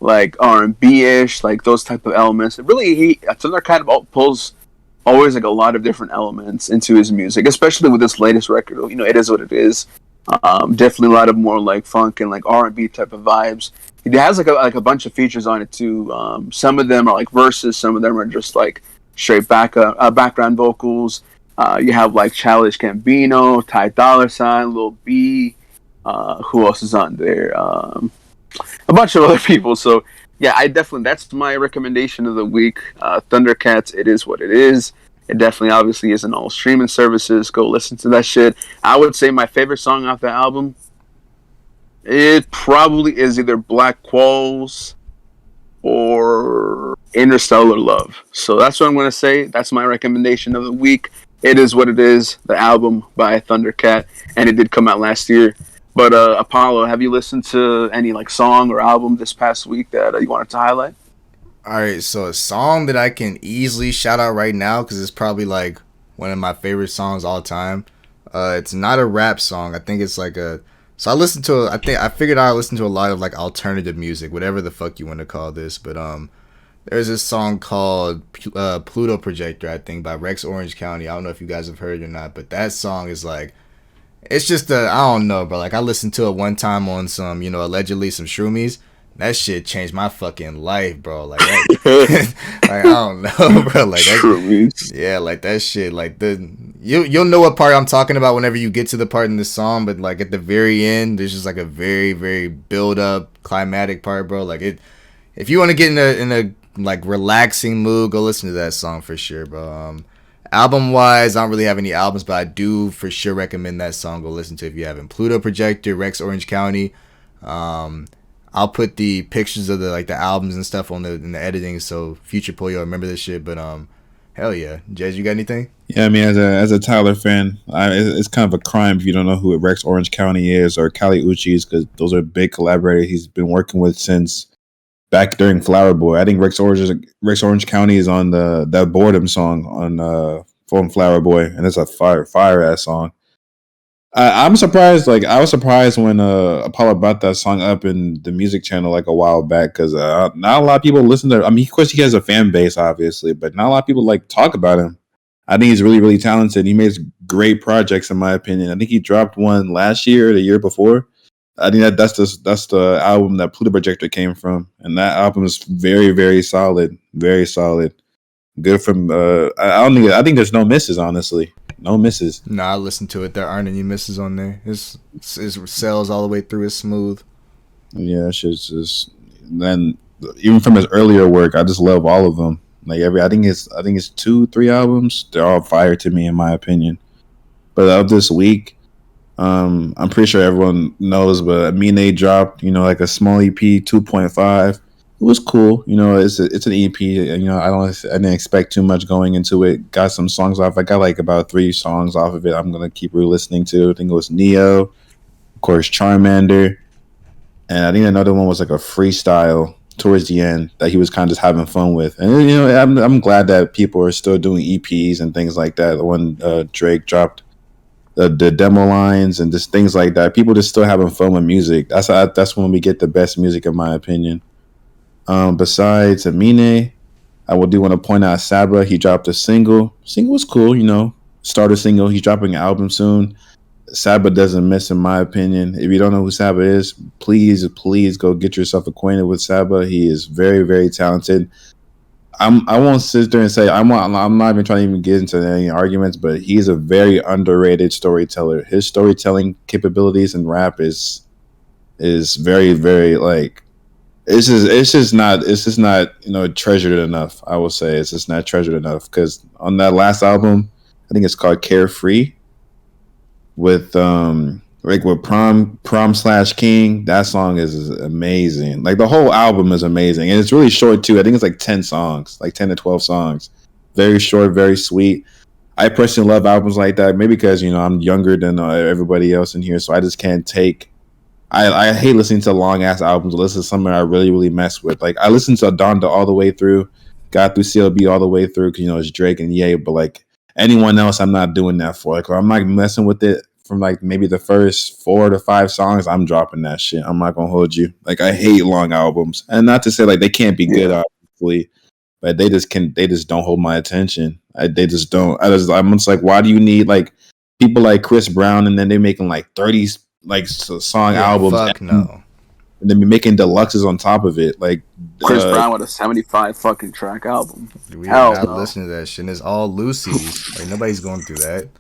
Speaker 1: like R&B ish, like those type of elements. It really, Thundercat pulls always like a lot of different elements into his music, especially with this latest record. It is what it is. Definitely a lot of more like funk and like R&B type of vibes. It has like a bunch of features on it too. Some of them are like verses, some of them are just like straight background vocals. You have like Childish Gambino, Ty Dolla $ign, Lil B. Who else is on there? A bunch of other people. So yeah, that's my recommendation of the week. Thundercats, It Is What It Is. It definitely obviously is in all streaming services. Go listen to that shit. I would say my favorite song off the album, it probably is either Black Qualls or Interstellar Love. So that's what I'm going to say. That's my recommendation of the week. It Is What It Is, the album by Thundercat, and it did come out last year. But Apollo, have you listened to any like song or album this past week that you wanted to highlight?
Speaker 2: All right, so a song that I can easily shout out right now because it's probably like one of my favorite songs all time. It's not a rap song. I think it's like a. So I figured out I listened to a lot of like alternative music, whatever the fuck you want to call this. But there's this song called Pluto Projector, I think, by Rex Orange County. I don't know if you guys have heard it or not, but that song is like. It's just I don't know, bro. Like I listened to it one time on some, allegedly some shroomies. That shit changed my fucking life, bro. Like, like I don't know, bro. Like that, yeah, like that shit. Like you'll know what part I'm talking about whenever you get to the part in the song. But like at the very end, there's just like a very very build up climatic part, bro. Like if you want to get in a like relaxing mood, go listen to that song for sure, bro. Album wise, I don't really have any albums, but I do for sure recommend that song. Go listen to it if you haven't. Pluto Projector, Rex Orange County. Um, I'll put the pictures of the albums and stuff on the in the editing, so future Pollo remember this shit. But hell yeah, Jez, you got anything?
Speaker 3: Yeah, I mean, as a Tyler fan, it's kind of a crime if you don't know who Rex Orange County is or Cali Uchis, because those are big collaborators he's been working with since back during Flower Boy. I think Rex Orange County is on that Boredom song on from Flower Boy, and it's a fire ass song. I'm surprised. Like I was surprised when Apollo brought that song up in the music channel like a while back because not a lot of people listen to. I mean, of course, he has a fan base, obviously, but not a lot of people like talk about him. I think he's really, really talented. He makes great projects, in my opinion. I think he dropped one last year, or the year before. I think that's the album that Pluto Projector came from, and that album is very, very solid, very solid. Good from. I think there's no misses, honestly. No misses.
Speaker 2: Nah, I listened to it. There aren't any misses on there. His sells all the way through. It's smooth.
Speaker 3: Yeah, shit's just. Then even from his earlier work, I just love all of them. Like I think it's 2-3 albums. They're all fire to me, in my opinion. But of this week, I'm pretty sure everyone knows, but Amine dropped, like a small EP, 2.5. It was cool, It's an EP. I didn't expect too much going into it. Got some songs off. I got like about 3 songs off of it. I'm gonna keep re-listening to. I think it was Neo, of course, Charmander, and I think another one was like a freestyle towards the end that he was kind of just having fun with. And I'm glad that people are still doing EPs and things like that. The one Drake dropped. The demo lines and just things like that. People just still having fun with music. That's when we get the best music, in my opinion. Besides Amine, I do want to point out Saba. He dropped a single. Single was cool, starter single. He's dropping an album soon. Saba doesn't miss, in my opinion. If you don't know who Saba is, please go get yourself acquainted with Saba. He is very, very talented. I won't sit there and say I'm not even trying to even get into any arguments, but he's a very underrated storyteller. His storytelling capabilities in rap is very, very like it's just not treasured enough. I will say it's just not treasured enough because on that last album, I think it's called Carefree with with prom/king. That song is amazing. Like the whole album is amazing, and it's really short too. I think it's like 10 songs, like 10 to 12 songs. Very short, very sweet. I personally love albums like that. Maybe because I'm younger than everybody else in here, so I just can't take. I hate listening to long ass albums. Listen to something I really, really mess with. Like I listened to Donda all the way through, got through CLB all the way through because it's Drake and Ye. But like anyone else, I'm not doing that for. Like I'm not messing with it. From like maybe the first 4 to 5 songs, I'm dropping that shit. I'm not gonna hold you. Like I hate long albums, and not to say like they can't be good, obviously, but they just don't hold my attention. They just don't. I'm just like, why do you need like people like Chris Brown, and then they're making like 30 like song albums?
Speaker 2: Fuck no.
Speaker 3: And then be making deluxes on top of it, like
Speaker 1: Chris Brown with a 75 fucking track album.
Speaker 2: We are not listening to that shit. And it's all Lucy's. Like nobody's going through that.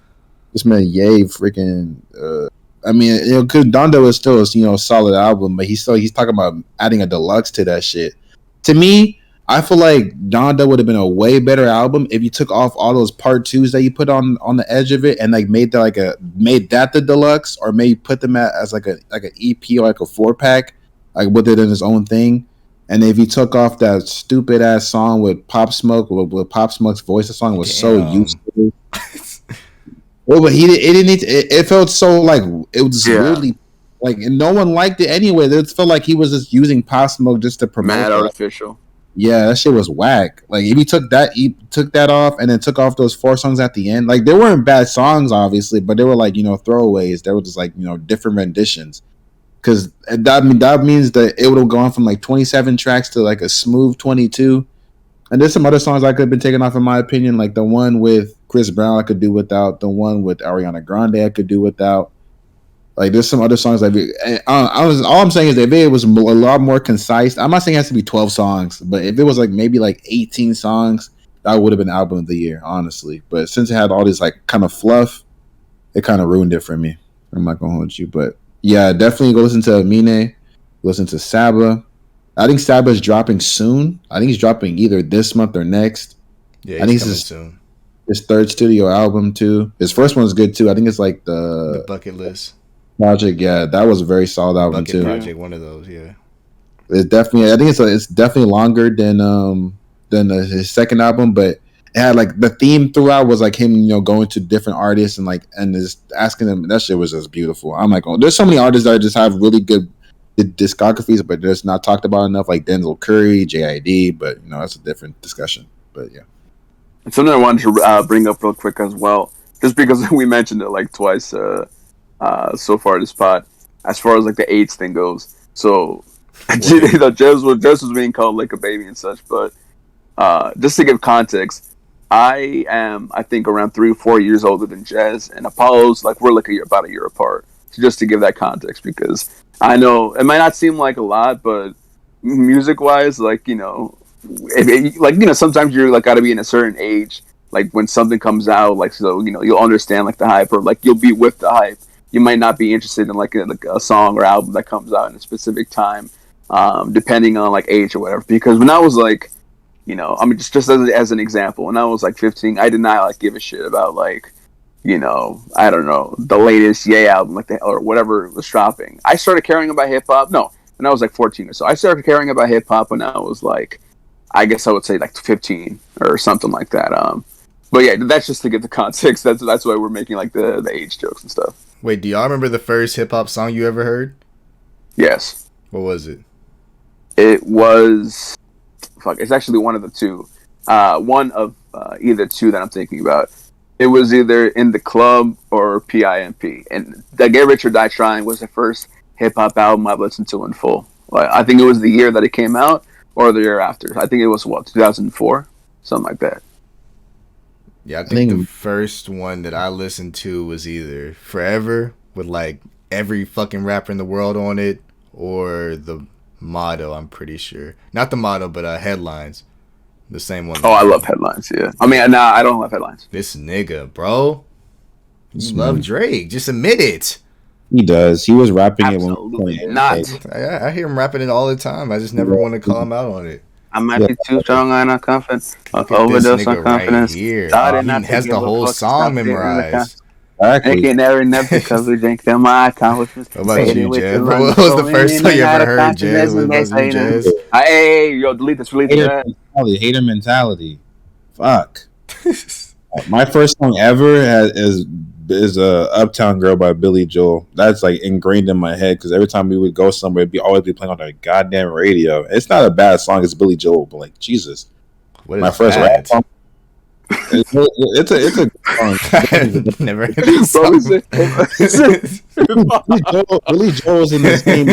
Speaker 3: This man Ye freaking I mean, because Donda is still a solid album, but he's talking about adding a deluxe to that shit. To me, I feel like Donda would have been a way better album if you took off all those part 2s that you put on the edge of it and like made that the deluxe, or maybe put them as like an EP or like a 4-pack, like with it in its own thing. And if you took off that stupid ass song with Pop Smoke, with Pop Smoke's voice, the song was so useless. Well, but it didn't need to, it felt so like it was really like, and no one liked it anyway. It felt like he was just using Pop Smoke just to promote.
Speaker 1: Mad artificial.
Speaker 3: Yeah, that shit was whack. Like if he took that off and then took off those 4 songs at the end, like they weren't bad songs, obviously, but they were like throwaways. They were just like different renditions. Because that means that it would have gone from like 27 tracks to like a smooth 22. And there's some other songs I could have been taken off, in my opinion, like the one with Chris Brown I could do without, the one with Ariana Grande I could do without. Like there's some other songs all I'm saying is that if it was a lot more concise, I'm not saying it has to be 12 songs, but if it was like maybe like 18 songs, that would have been album of the year, honestly. But since it had all this like kind of fluff, it kind of ruined it for me. I'm not gonna hold you, but yeah, definitely go listen to Amine, listen to Saba. I think Saba's dropping soon. I think he's dropping either this month or next.
Speaker 2: Yeah,
Speaker 3: I think
Speaker 2: he's
Speaker 3: it's
Speaker 2: coming
Speaker 3: his,
Speaker 2: soon.
Speaker 3: his third studio album too. His first one's good too. I think it's like
Speaker 2: The
Speaker 3: the
Speaker 2: Bucket List,
Speaker 3: Project. Yeah, that was a very solid
Speaker 2: the
Speaker 3: album
Speaker 2: Bucket
Speaker 3: too.
Speaker 2: Project, one of those. Yeah.
Speaker 3: It's definitely. I think it's definitely longer than his second album, but it had like the theme throughout was like him, going to different artists and just asking them. That shit was just beautiful. I'm like, oh, there's so many artists that just have really good discographies, but they're just not talked about enough, like Denzel Curry, JID. But that's a different discussion. But yeah,
Speaker 1: And something I wanted to bring up real quick as well, just because we mentioned it like twice so far this pod, as far as like the AIDS thing goes. So, Jez was being called like a baby and such, but just to give context, I am, I think, around 3 or 4 years older than Jez, and Apollo's like we're like about a year apart. So just to give that context, because I know it might not seem like a lot, but music wise, like sometimes you're like got to be in a certain age, like when something comes out, like so you'll understand like the hype, or like you'll be with the hype. You might not be interested in like a song or album that comes out in a specific time, depending on like age or whatever. Because when I was like I mean, just as an example, when I was like 15, I did not like give a shit about like, I don't know, the latest Ye album, like or whatever was dropping. I started caring about hip hop. No, when I was like 14 or so. I started caring about hip hop when I was like, I guess I would say like 15 or something like that. But yeah, that's just to get the context. That's why we're making like the age jokes and stuff.
Speaker 2: Wait, do y'all remember the first hip hop song you ever heard?
Speaker 1: Yes,
Speaker 2: What was it?
Speaker 1: it was. Fuck, it's actually one of the two. One of either two that I'm thinking about. It was either In the Club or PIMP. And the Get Rich or Die Trying was the first hip hop album I've listened to in full. Like, I think it was the year that it came out or the year after. I think it was 2004, something like that.
Speaker 2: Yeah, I think the first one that I listened to was either Forever with like every fucking rapper in the world on it, or the Motto. I'm pretty sure, not the Motto, but Headlines, the same one.
Speaker 1: Oh, I love Headlines. Yeah, I mean, nah, I don't love Headlines.
Speaker 2: This nigga, bro, you love Drake. Just admit it.
Speaker 3: he does. He was rapping it
Speaker 1: Absolutely
Speaker 3: when
Speaker 1: not.
Speaker 2: I hear him rapping it all the time. I just never want to call him out on it.
Speaker 1: I might be too strong on our confidence.
Speaker 2: Look at this nigga right here. He has the whole song memorized.
Speaker 3: Exactly.
Speaker 1: Never because we drink them my accomplishments.
Speaker 2: What about you, Jazz? What was the first song you ever heard, Jazz? What about you, Jazz?
Speaker 1: Hey, yo, delete this.
Speaker 3: Hater mentality. Fuck. My first song ever is Uptown Girl by Billy Joel. That's like ingrained in my head because every time we would go somewhere, it'd always be playing on the goddamn radio. It's not a bad song. It's Billy Joel, but like Jesus,
Speaker 2: what is
Speaker 3: my first
Speaker 2: that?
Speaker 3: rap song. It's a song.
Speaker 2: I've never heard this song.
Speaker 3: Billy Joel's in the same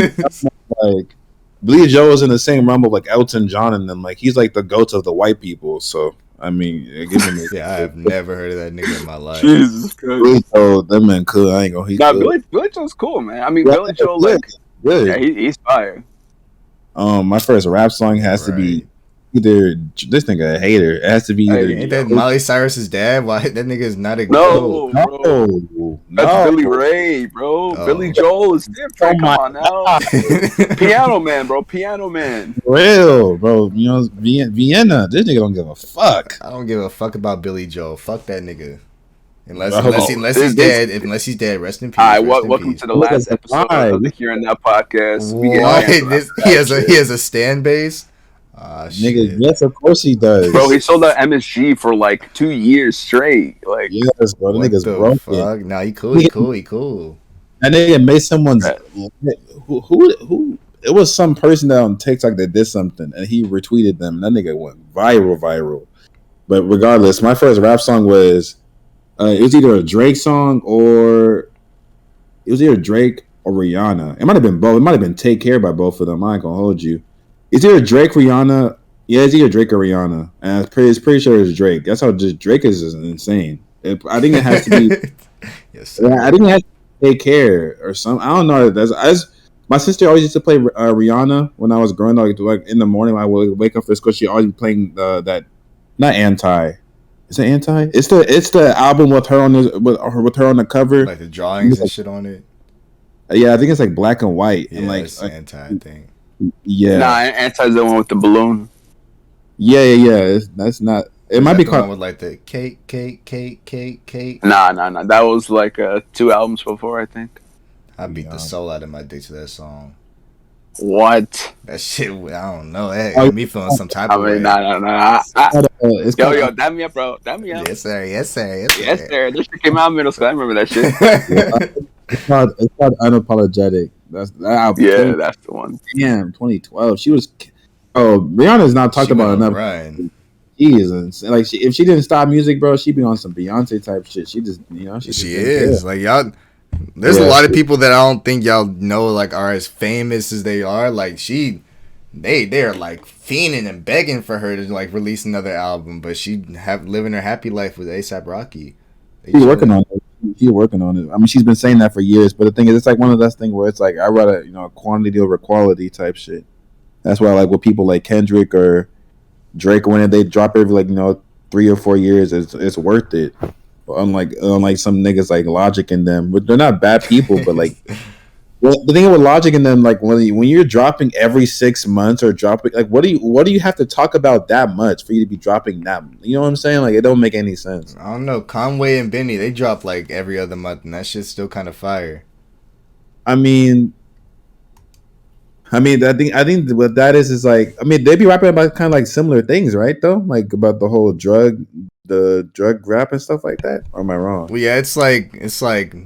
Speaker 3: like Billy Joel's in the same realm of like Elton John and them. Like he's like the goat of the white people. So I mean,
Speaker 2: yeah, I've never heard of that nigga in my life.
Speaker 1: Jesus Christ.
Speaker 3: Billy Joel, that man cool. I ain't gonna.
Speaker 1: Nah, Billy Joel's cool, man. I mean,
Speaker 3: Yeah,
Speaker 1: Billy Joel, like,
Speaker 3: good.
Speaker 1: yeah, he's fire.
Speaker 3: My first rap song has to be either this nigga a hater. It has to be either.
Speaker 2: Ain't that Miley Cyrus's dad? Why that nigga is not a
Speaker 1: No,
Speaker 2: goat?
Speaker 1: bro. That's Billy Ray, bro.
Speaker 2: Oh.
Speaker 1: Billy Joel is different. Come on now. Piano Man, bro. Piano Man.
Speaker 3: Real, bro. Vienna. This nigga don't give a fuck.
Speaker 2: I don't give a fuck about Billy Joel. Fuck that nigga. Unless he's dead, rest in peace.
Speaker 1: All right,
Speaker 2: rest in
Speaker 1: welcome
Speaker 2: peace.
Speaker 1: to the last episode of the Here and Now podcast.
Speaker 2: What? He has a stand base.
Speaker 3: Nigga, yes, of course he does.
Speaker 1: Bro, he sold out MSG for like 2 years straight. Like,
Speaker 3: yes, bro. The nigga's broken.
Speaker 2: Fuck? Nah, he cool. He cool.
Speaker 3: That nigga made someone's who it was some person that on TikTok that did something and he retweeted them. That nigga went viral. But regardless, my first rap song was it was either a Drake song or Rihanna. It might have been both. It might have been Take Care by both of them. I ain't gonna hold you. Is there a Drake Rihanna? Yeah, it's either Drake or Rihanna. And it's pretty sure it's Drake. That's how just Drake is insane. I think it has to be.
Speaker 2: Yes.
Speaker 3: I think it has to Take Care or something. I don't know. My sister always used to play Rihanna when I was growing up. Like in the morning, I would wake up for school. She always be playing that. Not Anti. Is it Anti? It's the album with her on the cover.
Speaker 2: Like the drawings and shit on it.
Speaker 3: Yeah, I think it's like black and white.
Speaker 2: Yeah,
Speaker 3: and like
Speaker 2: it's Anti thing.
Speaker 3: Yeah,
Speaker 1: Anti's the one with the balloon.
Speaker 3: yeah. That's not. It
Speaker 2: Is
Speaker 3: might
Speaker 2: that
Speaker 3: be
Speaker 2: the one
Speaker 3: called.
Speaker 2: with like the cake?
Speaker 1: Nah. That was like 2 albums before, I think.
Speaker 2: I beat the
Speaker 3: Yeah.
Speaker 2: soul out of my dick to that song.
Speaker 1: What?
Speaker 2: That shit, I don't know. That
Speaker 3: Oh,
Speaker 2: had me feeling some type
Speaker 1: I
Speaker 2: of
Speaker 1: mean,
Speaker 2: way.
Speaker 1: nah.
Speaker 3: it's
Speaker 1: Yo,
Speaker 3: called.
Speaker 1: dab me up, bro. Dab me up.
Speaker 2: Yes, sir. Yes, sir.
Speaker 1: Yes,
Speaker 2: Yes,
Speaker 1: sir. This shit came out in middle school. I remember that shit.
Speaker 2: sir.
Speaker 3: It's called unapologetic. That's that album.
Speaker 1: Yeah, that's the one.
Speaker 3: 2012. She was. Oh, Rihanna's not talked
Speaker 2: She went
Speaker 3: about
Speaker 2: on a
Speaker 3: enough.
Speaker 2: run.
Speaker 3: She is like if she didn't stop music, bro, she'd be on some Beyonce type shit. She just she just
Speaker 2: She
Speaker 3: didn't care.
Speaker 2: is. Like, y'all, there's a lot of people that I don't think y'all know, like, are as famous as they are. Like, they're like fiending and begging for her to like release another album, but she living her happy life with ASAP Rocky.
Speaker 3: She's working on it. She's working on it. I mean, she's been saying that for years. But the thing is, it's like one of those things where it's like I rather quantity over quality type shit. That's why like with people like Kendrick or Drake, when they drop every 3 or 4 years, it's worth it. Unlike some niggas like Logic and them, but they're not bad people. But like, well, the thing with Logic and them, like when you're dropping every 6 months or dropping, like what do you have to talk about that much for you to be dropping that? You know what I'm saying? Like it don't make any sense.
Speaker 2: I don't know. Conway and Benny, they drop like every other month, and that shit's still kind of fire.
Speaker 3: I mean, I think what that is like. I mean, they be rapping about kind of like similar things, right? Though, like about the drug rap and stuff like that. Or am I wrong?
Speaker 2: Well, yeah, it's like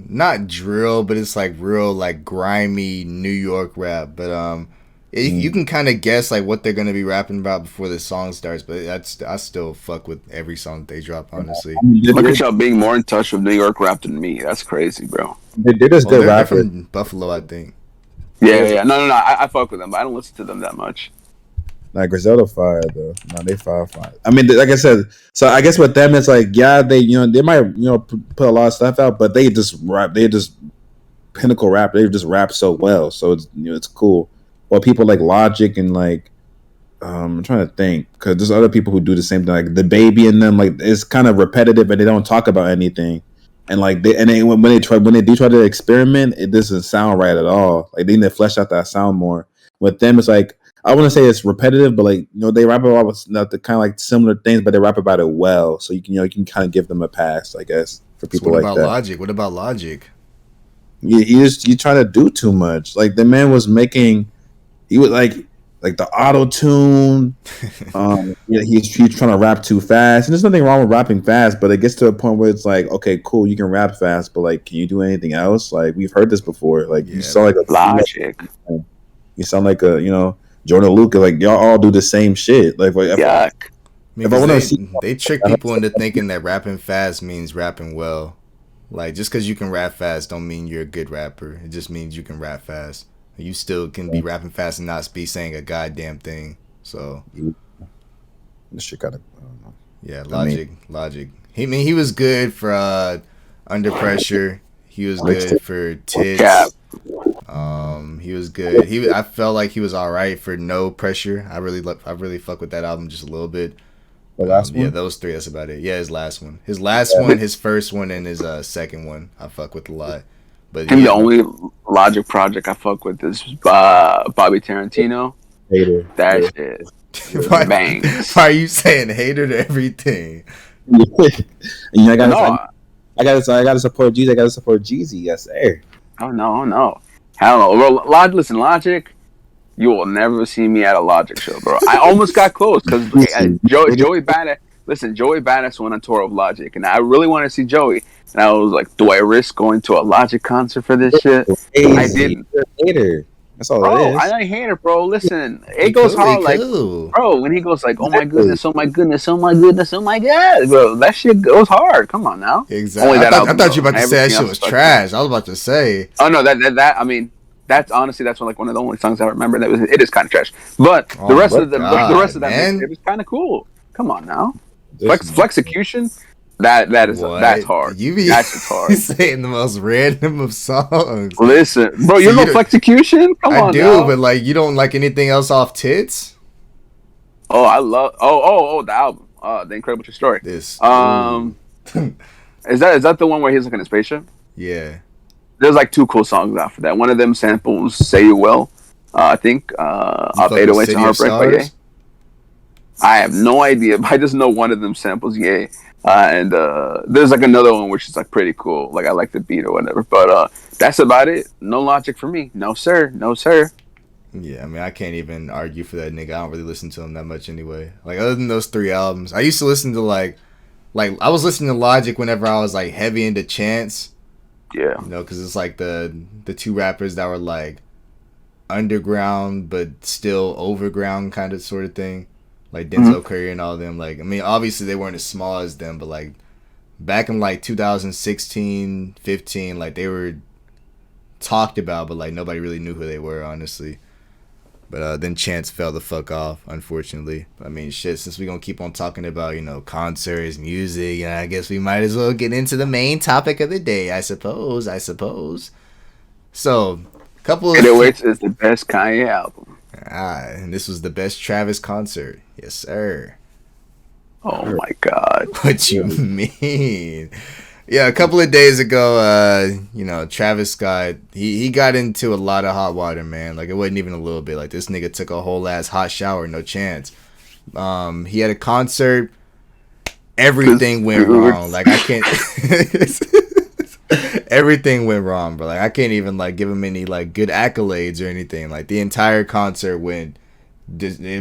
Speaker 2: not drill, but it's like real like grimy New York rap. But you can kind of guess like what they're gonna be rapping about before the song starts. But I still fuck with every song that they drop. Honestly,
Speaker 1: Look at y'all being more in touch with New York rap than me. That's crazy, bro.
Speaker 3: They're just good
Speaker 2: they're
Speaker 3: rappers.
Speaker 2: from Buffalo, I think.
Speaker 1: Yeah. No. I fuck with them, but I don't listen to them that much.
Speaker 3: Like Griselda fire though. No, they fire. I mean, like I said, so I guess with them it's like they might put a lot of stuff out, but they just rap. They just pinnacle rap. They just rap so well, so it's it's cool. While people like Logic and like I'm trying to think because there's other people who do the same thing. Like the Baby and them, like it's kind of repetitive, and they don't talk about anything. And like when they do try to experiment, it doesn't sound right at all. Like they need to flesh out that sound more. With them, it's like I wouldn't say it's repetitive, but like they rap about the kind of like similar things, but they rap about it well. So you can kind of give them a pass, I guess, for people
Speaker 2: So
Speaker 3: like that.
Speaker 2: Logic? What about Logic?
Speaker 3: You try to do too much. Like the man was making, he was like the auto tune. He's trying to rap too fast, and there's nothing wrong with rapping fast, but it gets to a point where it's like, okay, cool, you can rap fast, but like, can you do anything else? Like we've heard this before. Like you sound like a
Speaker 1: Logic.
Speaker 3: You sound like a Jordan Luca. Like y'all all do the same shit. Like
Speaker 1: Yuck.
Speaker 2: If I want to see, they trick people into thinking that rapping fast means rapping well. Like just because you can rap fast don't mean you're a good rapper. It just means you can rap fast. You still can be rapping fast and not be saying a goddamn thing. So
Speaker 3: this shit kind of
Speaker 2: yeah, Logic. He was good for Under Pressure. He was good for Tits. He was good. I felt like he was all right for No Pressure. I really fuck with that album just a little bit.
Speaker 3: The last one?
Speaker 2: Yeah, those three. That's about it. Yeah, his last one, his first one, and his second one. I fuck with a lot. But
Speaker 1: I think the only Logic project I fuck with is Bobby Tarantino.
Speaker 3: Hater.
Speaker 1: That shit. Bangs.
Speaker 2: Why are you saying hater to everything?
Speaker 3: I gotta support Jeezy. I gotta support Jeezy. Yes, sir.
Speaker 1: Oh no. Hell no. Well, listen, Logic. You will never see me at a Logic show, bro. I almost got close because Joey Badass. Listen, Joey Badass went on tour of Logic, and I really wanted to see Joey. And I was like, do I risk going to a Logic concert for this shit? I didn't.
Speaker 3: Hater. That's all
Speaker 1: bro,
Speaker 3: it is.
Speaker 1: I ain't hate it, bro. Listen, it goes hard, like, bro, when he goes like, oh my goodness, oh my goodness, oh my goodness, oh my god, bro, that shit goes hard. Come on now.
Speaker 2: Exactly. I thought you were about to say that shit was trash. I was about to say.
Speaker 1: Oh no, that I mean, that's honestly one of the only songs I remember that it is kind of trash. But the rest of that mixtape is kind of cool. Come on now, Flexecution. That's hard. That's just hard.
Speaker 2: You saying the most random of songs.
Speaker 1: Listen, bro, you know Flexecution? Come on,
Speaker 2: I do,
Speaker 1: now.
Speaker 2: But like, you don't like anything else off Tits?
Speaker 1: Oh, I love. The album. The Incredible True Story.
Speaker 2: This.
Speaker 1: Is that the one where he's like in a spaceship?
Speaker 2: Yeah.
Speaker 1: There's like 2 cool songs after that. One of them samples "Say You Will." I think
Speaker 2: You
Speaker 1: of
Speaker 2: fuck with
Speaker 1: 808s and
Speaker 2: City of
Speaker 1: Heartbreak by Ye.
Speaker 2: Stars?
Speaker 1: I have no idea, but I just know one of them samples Ye. And there's like another one which is like pretty cool. Like I like the beat or whatever. But that's about it. No Logic for me. No sir. No sir.
Speaker 2: Yeah, I mean, I can't even argue for that nigga. I don't really listen to him that much anyway. Like other than those three albums, I used to listen to like I was listening to Logic whenever I was like heavy into Chance,
Speaker 1: Yeah.
Speaker 2: you know, because it's like the two rappers that were like underground but still overground kind of sort of thing, like
Speaker 1: Mm-hmm.
Speaker 2: Denzel Curry and all of them. Like I mean, obviously they weren't as small as them, but like back in like 2016, 15, like they were talked about, but like nobody really knew who they were, honestly. But then Chance fell the fuck off, unfortunately. I mean, shit, since we're going to keep on talking about, you know, concerts, music, I guess we might as well get into the main topic of the day, I suppose. So, couple of...
Speaker 1: 808s is the best Kanye album.
Speaker 2: and this was the best Travis concert. Yes, sir.
Speaker 1: Oh my god.
Speaker 2: What you mean? Yeah, a couple of days ago, you know, Travis Scott, he got into a lot of hot water, man. Like, it wasn't even a little bit. Like, this nigga took a whole ass hot shower, no chance. He had a concert, everything went wrong. Like, I can't... everything went wrong, bro. Like, I can't even, like, give him any, like, good accolades or anything. Like, the entire concert it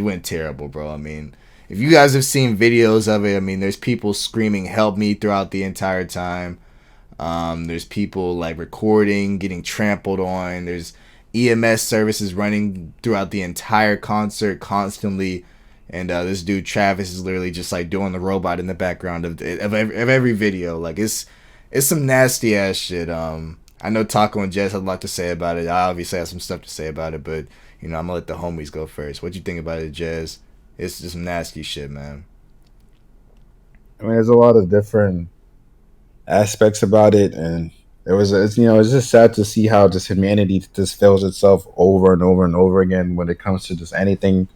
Speaker 2: went terrible, bro. I mean... If you guys have seen videos of it, I mean, there's people screaming "Help me" throughout the entire time. There's people like recording, getting trampled on. There's EMS services running throughout the entire concert constantly, and this dude Travis is literally just like doing the robot in the background of every video. Like it's some nasty ass shit. I know Taco and Jess had a lot to say about it. I obviously have some stuff to say about it, but you know I'm gonna let the homies go first. What you think about it, Jess? It's just some nasty shit, man.
Speaker 3: I mean, there's a lot of different aspects about it, and it's it's just sad to see how just humanity just fails itself over and over and over again when it comes to just anything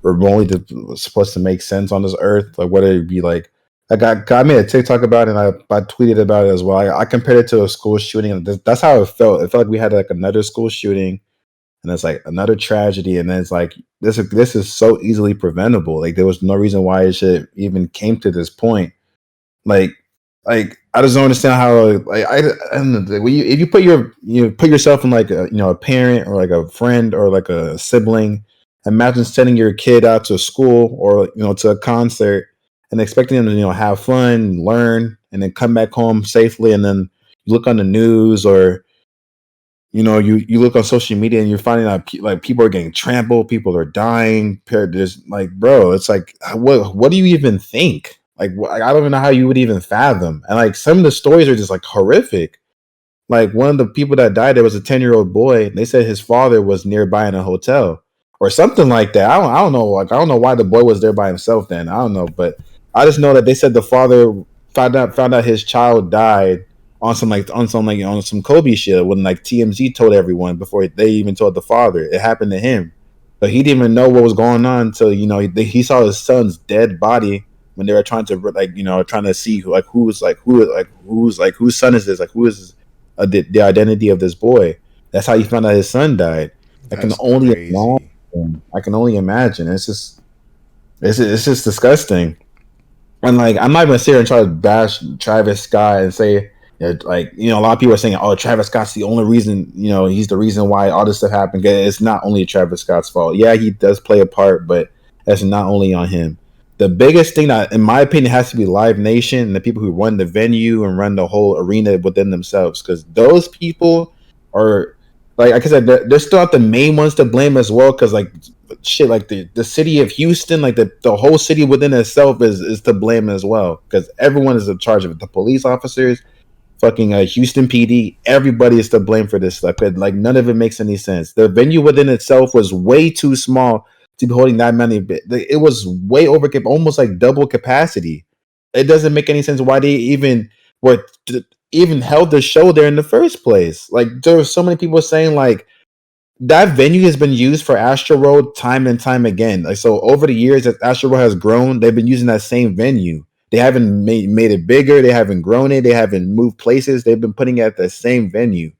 Speaker 3: remotely supposed to make sense on this earth. Like whether it be like I made a TikTok about it, and I tweeted about it as well. I compared it to a school shooting, and that's how it felt. It felt like we had like another school shooting, and it's like another tragedy, and then it's like this is so easily preventable. Like there was no reason why it should even came to this point. Like I just don't understand how I don't know, when if you put put yourself in like a a parent or like a friend or like a sibling. Imagine sending your kid out to school or to a concert and expecting them to have fun, learn, and then come back home safely, and then you look on the news or you look on social media and you're finding out like people are getting trampled, people are dying. There's like, bro, it's like, what do you even think? Like, I don't even know how you would even fathom. And like, some of the stories are just like horrific. Like one of the people that died, there was a 10-year-old boy. And they said his father was nearby in a hotel or something like that. I don't know. Like, I don't know why the boy was there by himself. Then I don't know, but I just know that they said the father found out his child died on some Kobe shit when like TMZ told everyone before they even told the father. It happened to him, but he didn't even know what was going on until he saw his son's dead body when they were trying to trying to see whose son is this, like who is the identity of this boy. That's how he found out his son died. I can
Speaker 2: That's
Speaker 3: only
Speaker 2: crazy.
Speaker 3: imagine. I can only imagine. It's just disgusting. And like, I'm not even sit here and try to bash Travis Scott and say, a lot of people are saying, "Oh, Travis Scott's the only reason, he's the reason why all this stuff happened." It's not only Travis Scott's fault. Yeah, he does play a part, but that's not only on him. The biggest thing that, in my opinion, has to be Live Nation and the people who run the venue and run the whole arena within themselves, because those people are, like I said, they're still not the main ones to blame as well. Because like shit, like the city of Houston, like the whole city within itself is to blame as well, because everyone is in charge of it. The police officers, fucking Houston PD, everybody is to blame for this stuff. Like none of it makes any sense. The venue within itself was way too small to be holding that many. It was way over, almost like double capacity. It doesn't make any sense why they were even held the show there in the first place. Like there were so many people saying like that venue has been used for Astroworld time and time again. Like so, over the years as Astroworld has grown, they've been using that same venue. They haven't made it bigger. They haven't grown it. They haven't moved places. They've been putting it at the same venue.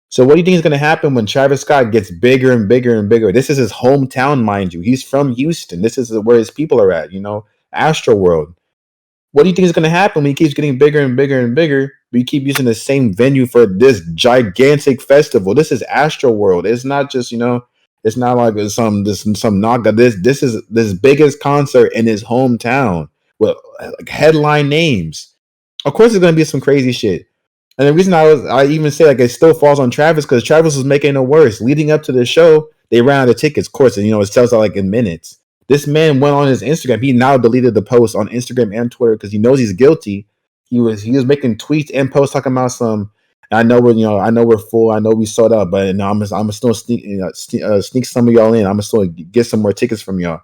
Speaker 3: So what do you think is going to happen when Travis Scott gets bigger and bigger and bigger? This is his hometown, mind you. He's from Houston. This is where his people are at. Astroworld. What do you think is going to happen when he keeps getting bigger and bigger and bigger? We keep using the same venue for this gigantic festival. This is Astroworld. It's not just it's not like some naga. This is this biggest concert in his hometown with like headline names. Of course, there's going to be some crazy shit. And the reason I even say like it still falls on Travis because Travis was making it worse. Leading up to the show, they ran out of tickets, of course, and it sells out like in minutes. This man went on his Instagram. He now deleted the post on Instagram and Twitter because he knows he's guilty. He was making tweets and posts talking about some. I know we're full. I know we sold out, but I'm still sneak some of y'all in. I'm still get some more tickets from y'all.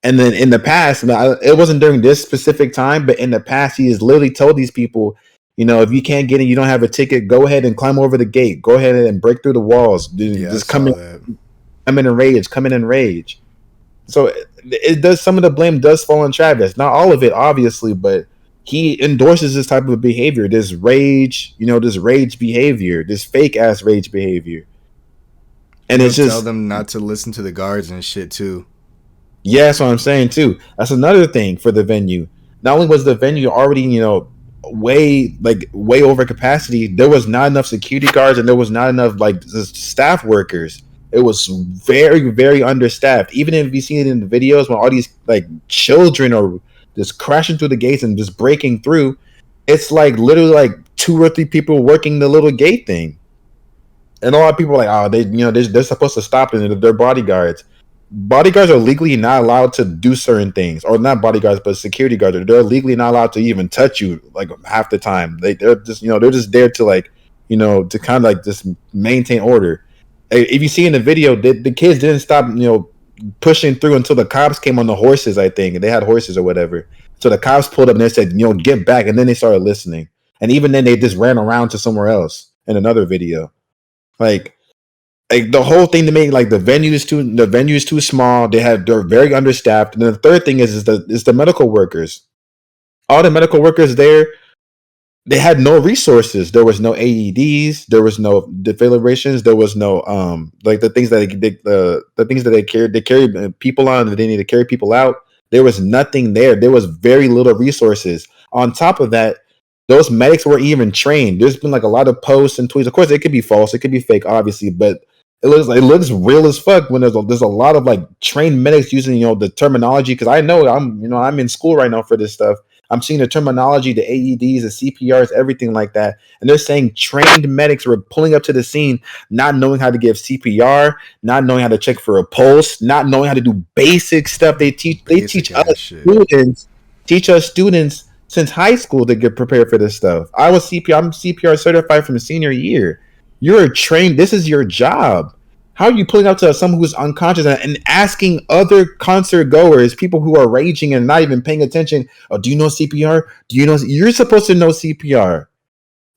Speaker 3: And then in the past, it wasn't during this specific time, but in the past, he has literally told these people, if you can't get in, you don't have a ticket, go ahead and climb over the gate. Go ahead and break through the walls. Just come in and rage. So it does. Some of the blame does fall on Travis. Not all of it, obviously, but he endorses this type of behavior, this rage, this rage behavior, this fake ass rage behavior. And it's just
Speaker 2: tell them not to listen to the guards and shit too.
Speaker 3: Yeah, that's what I'm saying too. That's another thing for the venue. Not only was the venue already, way over capacity, there was not enough security guards and there was not enough staff workers. It was very, very understaffed. Even if you see it in the videos when all these children are just crashing through the gates and just breaking through, it's literally 2 or 3 people working the little gate thing. And a lot of people are like, oh, they're supposed to stop and they're bodyguards. Bodyguards are legally not allowed to do certain things, or not bodyguards, but security guards. They're legally not allowed to even touch you half the time. They're just they're just there to to kind of just maintain order. If you see in the video, the kids didn't stop pushing through until the cops came on the horses. I think they had horses or whatever. So the cops pulled up and they said, get back, and then they started listening. And even then, they just ran around to somewhere else in another video. The whole thing to me, the venue is too small. They're very understaffed. And then the third thing is the medical workers. All the medical workers there, they had no resources. There was no AEDs. There was no defibrillations. There was no the things that they carry people on that they need to carry people out. There was nothing there. There was very little resources. On top of that, those medics weren't even trained. There's been a lot of posts and tweets. Of course, it could be false. It could be fake, obviously, but it looks real as fuck when there's a lot of trained medics using the terminology, because I know I'm in school right now for this stuff. I'm seeing the terminology, the AEDs, the CPRs, everything like that, and they're saying trained medics were pulling up to the scene, not knowing how to give CPR, not knowing how to check for a pulse, not knowing how to do basic stuff. They teach us students since high school to get prepared for this stuff. I'm CPR certified from senior year. You're trained. This is your job. How are you pulling up to someone who's unconscious and asking other concert goers, people who are raging and not even paying attention, oh, do you know CPR? You're supposed to know CPR.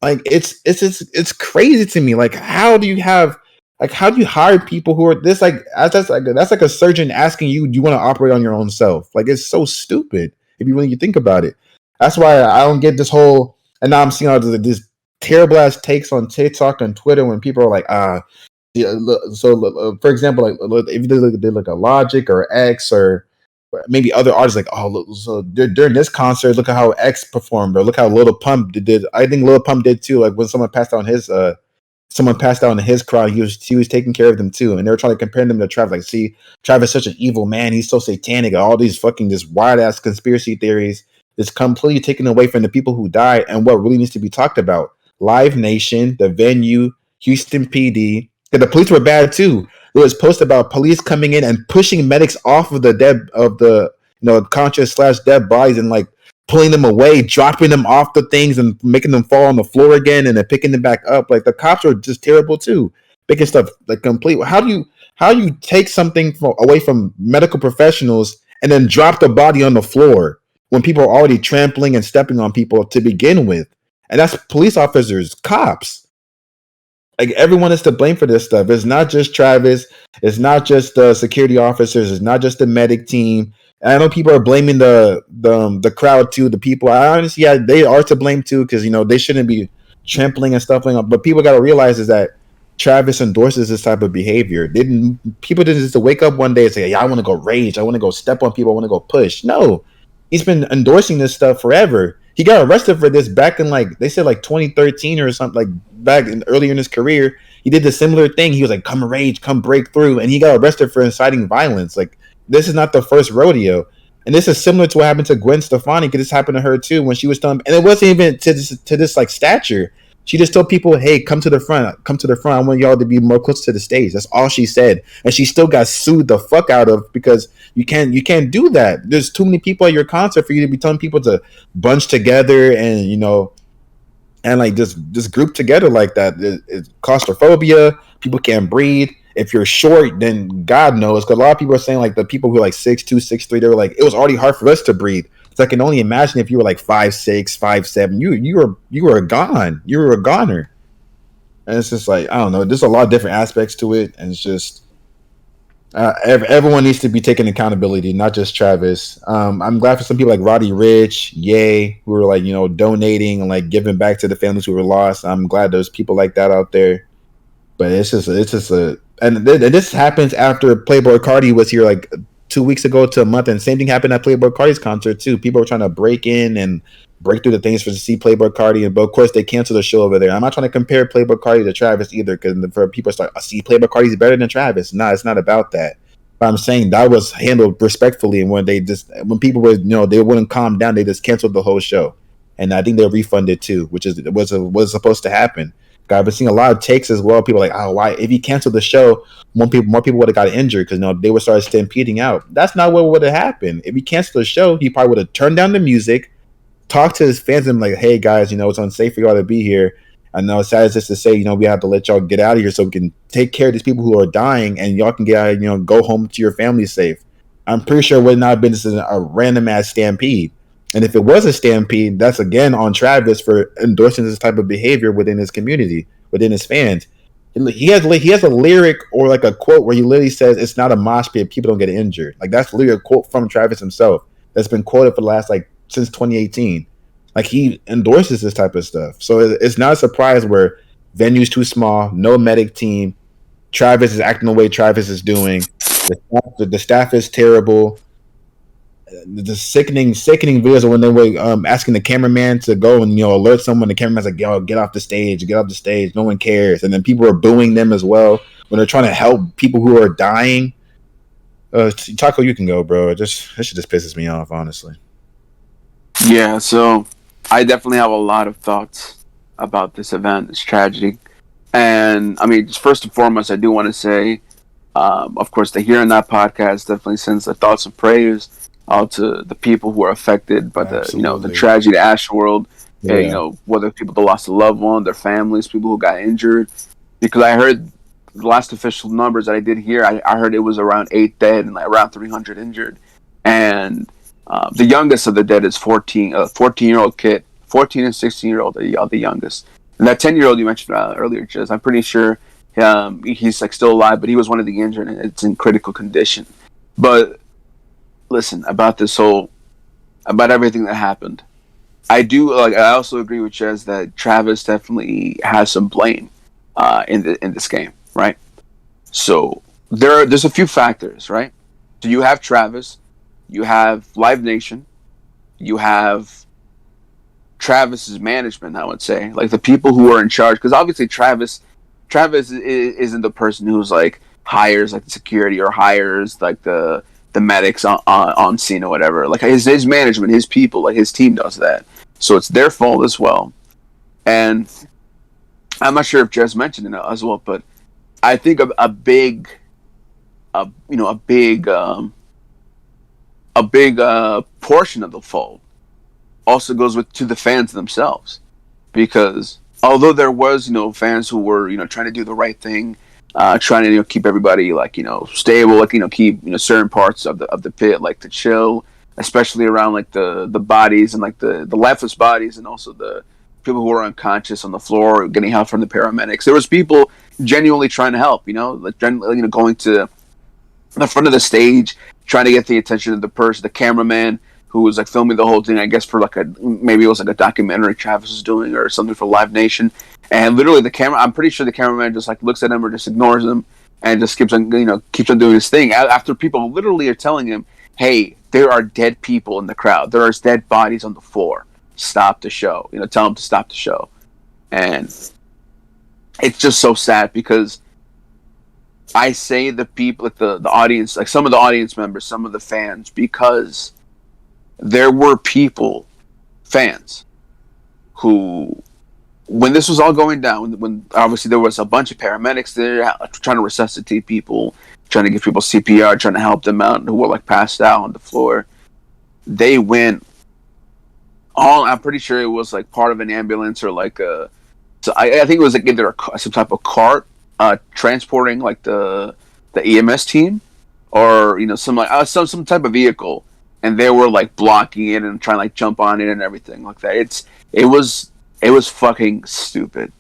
Speaker 3: It's crazy to me. How do you hire people who are this that's like a surgeon asking you, do you want to operate on your own self? It's so stupid if you really think about it. That's why I don't get this whole, and now I'm seeing all this terrible ass takes on TikTok and Twitter when people are like, so for example, if they look at Logic or X or maybe other artists, so during this concert, look at how X performed, or look how Lil Pump did. I think Lil Pump did too. When someone passed out in his crowd, he was taking care of them too, and they were trying to compare them to Travis. See, Travis is such an evil man. He's so satanic. All these fucking just wild ass conspiracy theories is completely taken away from the people who died and what really needs to be talked about. Live Nation, the venue, Houston PD. And the police were bad too. There was posts about police coming in and pushing medics off of the conscious / dead bodies and pulling them away, dropping them off the things and making them fall on the floor again and then picking them back up. The cops were just terrible too. Picking stuff complete. How do you take something away from medical professionals and then drop the body on the floor when people are already trampling and stepping on people to begin with? And that's police officers, cops. Everyone is to blame for this stuff. It's not just Travis. It's not just the security officers. It's not just the medic team. And I know people are blaming the crowd too. The people, I honestly, yeah, they are to blame too, because they shouldn't be trampling and stuff like that. But people got to realize is that Travis endorses this type of behavior. People didn't just wake up one day and say, "Yeah, I want to go rage. I want to go step on people. I want to go push." No, he's been endorsing this stuff forever. He got arrested for this back in like they said like 2013 or something, like back in earlier in his career. He did the similar thing. He was like, "Come rage, come break through," and he got arrested for inciting violence. Like this is not the first rodeo. And this is similar to what happened to Gwen Stefani, because this happened to her too when she was telling, and it wasn't even to this like stature. She just told people, "Hey, come to the front, come to the front. I want y'all to be more close to the stage." That's all she said, and she still got sued the fuck out of because you can't do that. There's too many people at your concert for you to be telling people to bunch together and and like just group together like that. It's claustrophobia. People can't breathe. If you're short, then God knows, because a lot of people are saying like the people who are like 6'2", 6'3", they were like it was already hard for us to breathe. So I can only imagine if you were like 5'6", 5'7", you were gone. You were a goner. And it's just like I don't know. There's a lot of different aspects to it, and it's just everyone needs to be taking accountability, not just Travis. I'm glad for some people like Roddy Rich, Ye, who are like donating and like giving back to the families who were lost. I'm glad there's people like that out there. But it's just a and this happens after Playboy Cardi was here like 2 weeks ago to a month, and same thing happened at Playboy Cardi's concert too. People were trying to break in and break through the things for to see Playboy Cardi, but of course they canceled the show over there. I'm not trying to compare Playboy Cardi to Travis either, because for people start, "I see Playboy Cardi's better than Travis." No, it's not about that. But I'm saying that was handled respectfully, and when people were they wouldn't calm down, they just canceled the whole show, and I think they refunded too, which was supposed to happen. I've been seeing a lot of takes as well. People are like, "Oh, why? If he canceled the show, more people would have got injured because they would start stampeding out." That's not what would have happened. If he canceled the show, he probably would have turned down the music, talked to his fans, and like, "Hey guys, it's unsafe for y'all to be here. I know it's sad as just to say, we have to let y'all get out of here so we can take care of these people who are dying, and y'all can get out, go home to your family safe." I'm pretty sure it would not have been just a random ass stampede. And if it was a stampede, that's again on Travis for endorsing this type of behavior within his community, within his fans. He has a lyric or like a quote where he literally says, "It's not a mosh pit. People don't get injured." Like that's literally a quote from Travis himself that's been quoted for the last since 2018. Like he endorses this type of stuff, so it's not a surprise where venue's too small, no medic team. Travis is acting the way Travis is doing. The staff is terrible. The sickening videos of when they were asking the cameraman to go and alert someone. The cameraman's like, "Yo, get off the stage, get off the stage." No one cares, and then people are booing them as well when they're trying to help people who are dying. Taco, you can go, bro. This shit just pisses me off, honestly.
Speaker 1: Yeah, so I definitely have a lot of thoughts about this event, this tragedy, and I mean, just first and foremost, I do want to say, of course, the Here and That podcast definitely sends their thoughts and prayers out to the people who are affected by the tragedy at Astroworld.
Speaker 3: Yeah.
Speaker 1: Whether people that lost a loved one, their families, people who got injured. Because I heard the last official numbers that I did hear, I heard it was around 8 dead and around 300 injured. And the youngest of the dead is 14, a 14-year-old kid. 14 and 16-year-old are the youngest. And that 10-year-old you mentioned earlier, Jez, I'm pretty sure he's still alive, but he was one of the injured and it's in critical condition. But listen, about everything that happened, I also agree with Jez that Travis definitely has some blame in this game, right? So there's a few factors, right? So you have Travis, you have Live Nation, you have Travis's management, I would say, like the people who are in charge, because obviously Travis isn't the person who's like hires like the security or hires like the medics on scene or whatever. Like his management, his people, like his team does that. So it's their fault as well. And I'm not sure if Jess mentioned it as well, but I think a big portion of the fault also goes to the fans themselves, because although there was fans who were trying to do the right thing, trying to keep everybody stable, keep certain parts of the pit to chill, especially around the bodies and the lifeless bodies, and also the people who were unconscious on the floor getting help from the paramedics. There was people genuinely trying to help, going to the front of the stage, trying to get the attention of the cameraman who was like filming the whole thing. I guess for like maybe it was like a documentary Travis was doing or something for Live Nation. And literally the camera, I'm pretty sure the cameraman just like looks at him or just ignores him and just keeps on doing his thing after people literally are telling him, "Hey, there are dead people in the crowd. There are dead bodies on the floor. Stop the show." Tell him to stop the show. And it's just so sad because I say the people, like the audience, like some of the audience members, some of the fans, because there were people, fans, who, when this was all going down, when obviously there was a bunch of paramedics there trying to resuscitate people, trying to give people CPR, trying to help them out, who were like passed out on the floor, they went all, I'm pretty sure it was like part of an ambulance or like a, so I think it was like either some type of cart transporting like the EMS team, or some like some type of vehicle, and they were like blocking it and trying to like jump on it and everything like that. It was fucking stupid.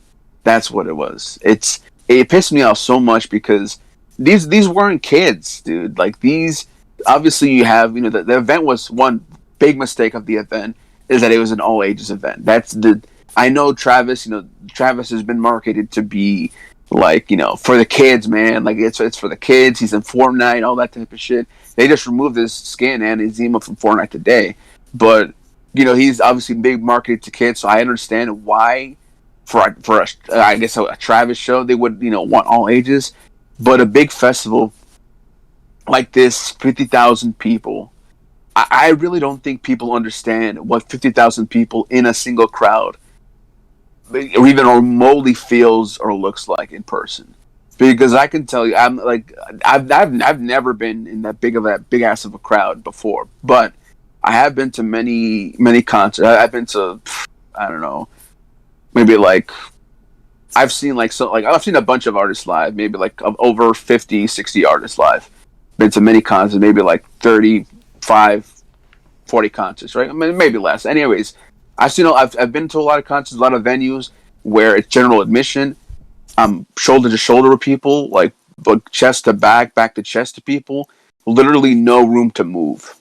Speaker 1: That's what it was. It pissed me off so much because these weren't kids, dude. Like these, obviously you have the event was one big mistake of the event is that it was an all ages event. I know Travis. Travis has been marketed to be like for the kids, man. Like it's for the kids. He's in Fortnite, all that type of shit. They just removed his skin and his emote from Fortnite today, but he's obviously big marketed to kids. So I understand why for I guess a Travis show they would want all ages, but a big festival like this, 50,000 people. I really don't think people understand what 50,000 people in a single crowd or even remotely feels or looks like in person. Because I can tell you, I've never been in that big ass of a crowd before, but I have been to many concerts. I've been to, I don't know, maybe like I've seen I've seen a bunch of artists live, maybe like over 50, 60 artists live. Been to many concerts, maybe like 35, 40 concerts, right? I mean, maybe less. Anyways, I've been to a lot of concerts, a lot of venues where it's general admission. I'm shoulder to shoulder with people, like chest to back to chest to people. Literally no room to move.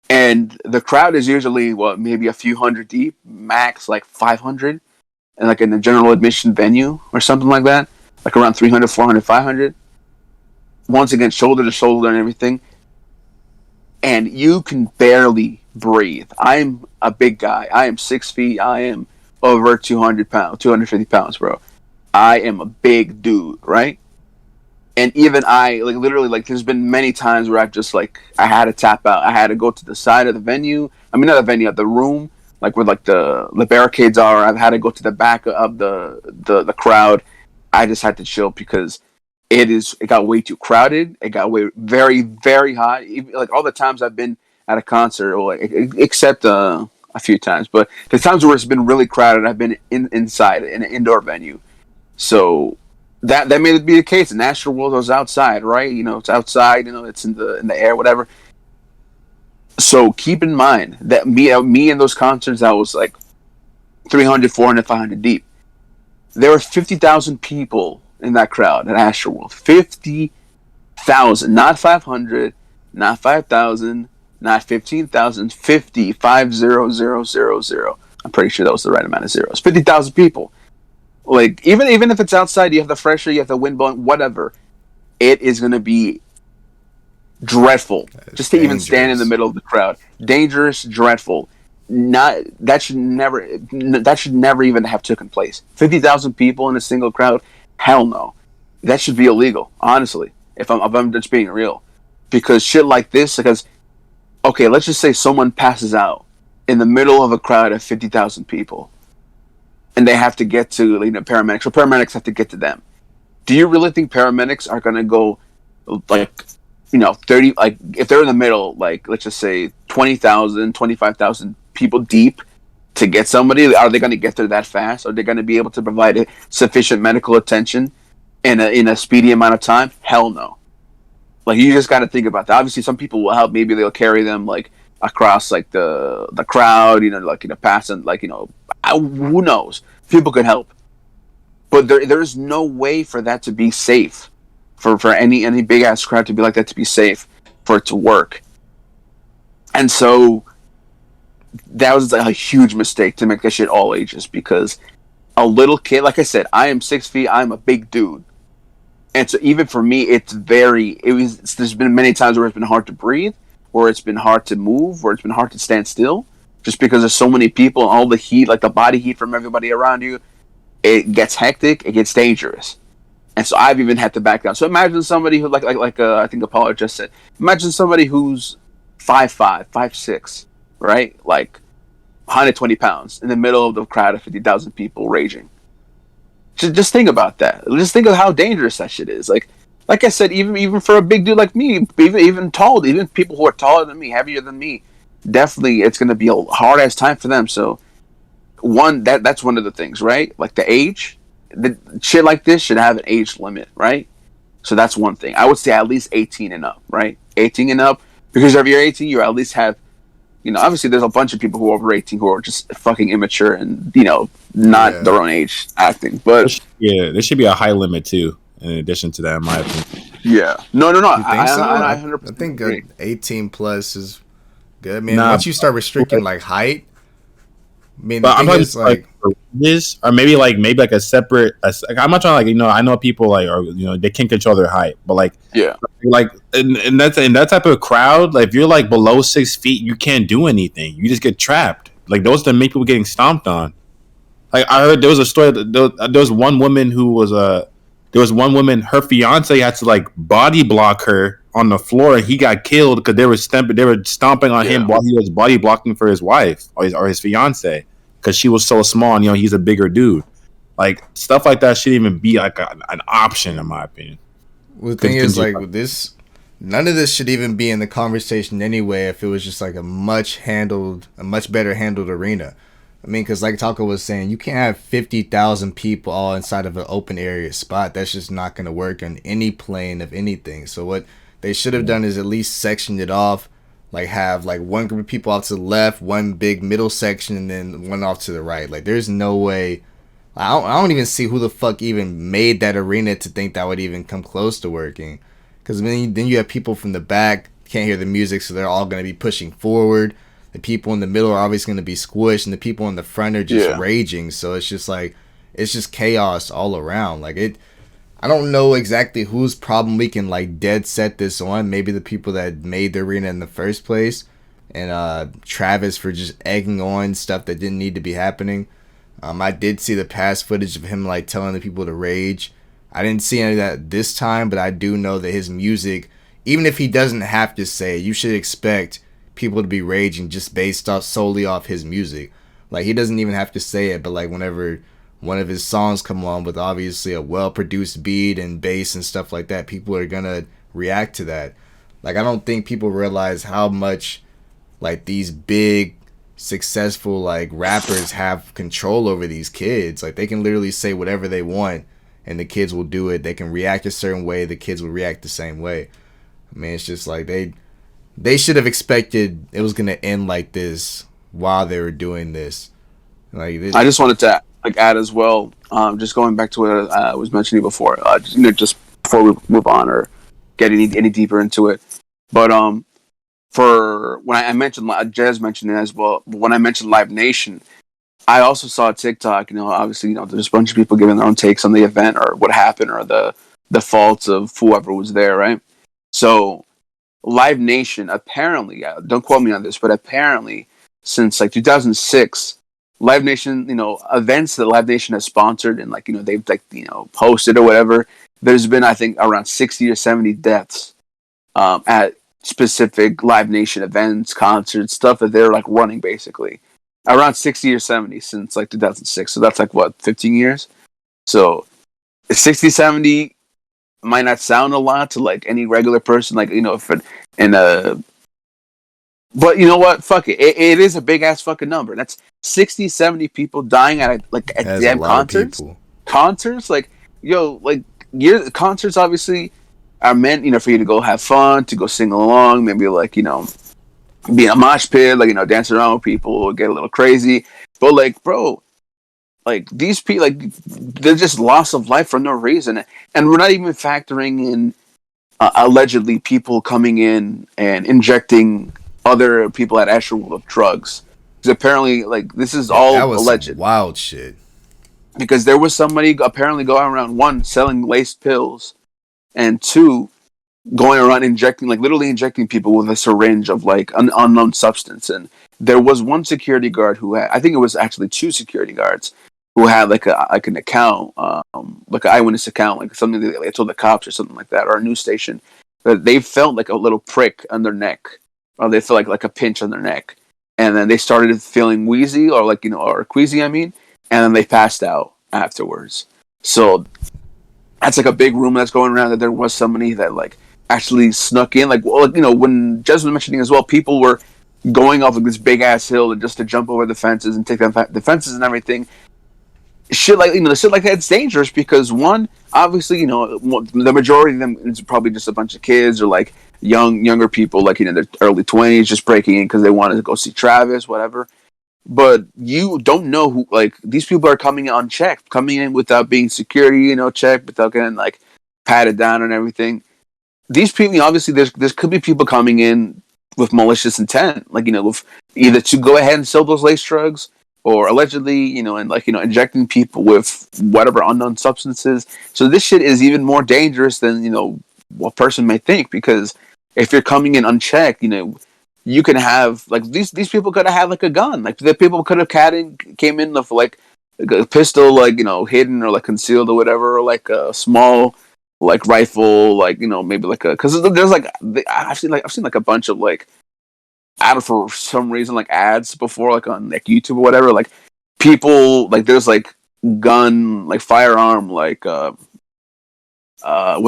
Speaker 1: And the crowd is usually maybe a few hundred deep, max like 500, and like in a general admission venue or something like that, like around 300, 400, 500. Once again, shoulder to shoulder and everything. And you can barely breathe. I'm a big guy. I am 6 feet. I am over 200 pounds, 250 pounds, bro. I am a big dude, right? And even literally, there's been many times where I've just, I had to tap out. I had to go to the side of the venue. I mean, not the venue, of the room, where, the barricades are. I've had to go to the back of the crowd. I just had to chill because it got way too crowded. It got very, very hot. Even, all the times I've been at a concert, except a few times, but the times where it's been really crowded, I've been inside in an indoor venue. So that may be the case. In Astroworld, was outside, right? It's outside. It's in the air, whatever. So keep in mind that me in those concerts, I was 300, 400, 500 deep. There were 50,000 people in that crowd at Astroworld. 50,000, not 500, not 5,000, not 15,000. 50, 50,000. I'm pretty sure that was the right amount of zeros. 50,000 people. Even if it's outside, you have the fresh air, you have the wind blowing, whatever. It is going to be dreadful just to even stand in the middle of the crowd. Dangerous, dreadful. That should never even have taken place. 50,000 people in a single crowd. Hell no. That should be illegal, honestly, if I'm just being real. Because shit like this, okay, let's just say someone passes out in the middle of a crowd of 50,000 people, and they have to get to paramedics, or paramedics have to get to them. Do you really think paramedics are going to go 30, if they're in the middle, let's just say 20,000, 25,000 people deep to get somebody, are they going to get there that fast? Are they going to be able to provide sufficient medical attention in a speedy amount of time? Hell no. You just got to think about that. Obviously, some people will help. Maybe they'll carry them across the crowd, pass and who knows? People could help, but there's no way for that to be safe. For any big ass crowd to be like that, to be safe, for it to work. And so that was a huge mistake to make that shit all ages, because a little kid, like I said, I am 6 feet, I'm a big dude. And so even for me, there's been many times where it's been hard to breathe, where it's been hard to move, where it's been hard to stand still, just because there's so many people and all the heat, like the body heat from everybody around you. It gets hectic, it gets dangerous. And so I've even had to back down. So imagine somebody who, I think Apollo just said, imagine somebody who's 5'5", 5'6", right? Like 120 pounds in the middle of the crowd of 50,000 people raging. Just think about that. Just think of how dangerous that shit is. Like I said, even for a big dude like me, even tall, even people who are taller than me, heavier than me, definitely it's gonna be a hard ass time for them. So that's one of the things, right? Like the age, the shit like this should have an age limit, right? So that's one thing. I would say at least 18 and up, right? 18 and up, because if you're 18, you at least have, obviously there's a bunch of people who are over 18 who are just fucking immature and, not their own age acting. But
Speaker 3: yeah, there should be a high limit too. In addition to that, in my opinion.
Speaker 1: yeah, no.
Speaker 2: You think so?
Speaker 1: I
Speaker 2: I
Speaker 1: 100%
Speaker 2: think
Speaker 1: agree.
Speaker 2: 18 plus is good. I mean,
Speaker 3: Nah,
Speaker 2: once you start restricting like height, I mean, the
Speaker 3: but I'm
Speaker 2: thing
Speaker 3: talking
Speaker 2: is like,
Speaker 3: this, or maybe like a separate. I'm not trying to, I know people like, or they can't control their height, but like
Speaker 1: Yeah,
Speaker 3: like in that type of crowd, like if you're like below 6 feet, you can't do anything. You just get trapped. Like those that make people getting stomped on. Like I heard there was a story. There was one woman who was there was one woman. Her fiance had to like body block her on the floor, and he got killed because they were stomping on him while he was body blocking for his wife or his fiance, because she was so small and he's a bigger dude. Like stuff like that shouldn't even be like an option in my opinion.
Speaker 2: well, the thing is like with this, none of this should even be in the conversation anyway. If it was just like a much better handled arena. I mean, because like Taco was saying, you can't have 50,000 people all inside of an open area spot. That's just not going to work on any plane of anything. So what they should have done is at least sectioned it off, like have like one group of people off to the left, one big middle section, and then one off to the right. Like there's no way. I don't even see who the fuck even made that arena to think that would even come close to working. Because then you have people from the back can't hear the music, so they're all going to be pushing forward. The people in the middle are obviously going to be squished, and the people in the front are just raging. So it's just like, it's just chaos all around. Like I don't know exactly whose problem we can like dead set this on. Maybe the people that made the arena in the first place, and Travis for just egging on stuff that didn't need to be happening. I did see the past footage of him like telling the people to rage. I didn't see any of that this time, but I do know that his music, even if he doesn't have to say it, you should expect people to be raging just based off solely off his music. Like he doesn't even have to say it, but like whenever one of his songs come on with obviously a well produced beat and bass and stuff like that, people are gonna react to that. Like I don't think people realize how much like these big successful like rappers have control over these kids. Like they can literally say whatever they want and the kids will do it. They can react a certain way, the kids will react the same way. I mean, it's just like they should have expected it was gonna end like this while they were doing this. Like
Speaker 1: I just wanted to add as well. Just going back to what I was mentioning before. Just before we move on or get any deeper into it. But for when I mentioned, Jez mentioned it as well. But when I mentioned Live Nation, I also saw a TikTok. Obviously, there's a bunch of people giving their own takes on the event or what happened or the faults of whoever was there, right? So Live Nation, apparently, don't quote me on this, but apparently, since like 2006, Live Nation, events that Live Nation has sponsored and they've posted or whatever, there's been I think around 60 or 70 deaths at specific Live Nation events, concerts, stuff that they're like running basically. Around 60 or 70 since like 2006. So that's like what, 15 years? So 60, 70 might not sound a lot to like any regular person, like if it in a, but you know what, fuck it, it is a big ass fucking number. That's 60, 70 people dying at damn concerts, like concerts obviously are meant for you to go have fun, to go sing along, maybe like be in a mosh pit, like dance around with people, get a little crazy, but like bro, like these people, like they're just loss of life for no reason, and we're not even factoring in allegedly people coming in and injecting other people at Astroworld of drugs. Because apparently, like, this is
Speaker 2: Yeah, that
Speaker 1: all
Speaker 2: was some
Speaker 1: alleged.
Speaker 2: wild shit.
Speaker 1: Because there was somebody apparently going around, one, selling laced pills, and two, going around injecting, like, literally injecting people with a syringe of, like, an unknown substance. And there was one security guard who had, I think it was actually two security guards, who had, like an account, like an eyewitness account, like something that they told the cops or something like that, or a news station, that they felt like a little prick on their neck, or they felt like a pinch on their neck. And then they started feeling wheezy, or like, or queasy, I mean, and then they passed out afterwards. So that's like a big rumor that's going around, that there was somebody that, like, actually snuck in. Like, well, when Jez was mentioning as well, people were going off of this big ass hill just to jump over the fences and take the fences and everything. Shit like, shit like that's dangerous, because one, obviously, the majority of them is probably just a bunch of kids, or like younger people, like, their early 20s, just breaking in because they wanted to go see Travis, whatever. But you don't know who, like, these people are coming in unchecked, coming in without being security, checked, without getting, like, patted down and everything. These people, obviously, there could be people coming in with malicious intent, like, with either to go ahead and sell those lace drugs, or allegedly, and, like, injecting people with whatever unknown substances. So this shit is even more dangerous than, a person may think, because if you're coming in unchecked, you can have, like, these people could have had, like, a gun. Like, the people could have came in with, like a pistol, like, hidden or, like, concealed or whatever, or like a small, like, rifle, like, maybe like a, because there's like, I've seen like a bunch of, like, out for some reason, like, ads before, like, on, like, YouTube or whatever, like, people, like, there's, like, gun, like, firearm, like, what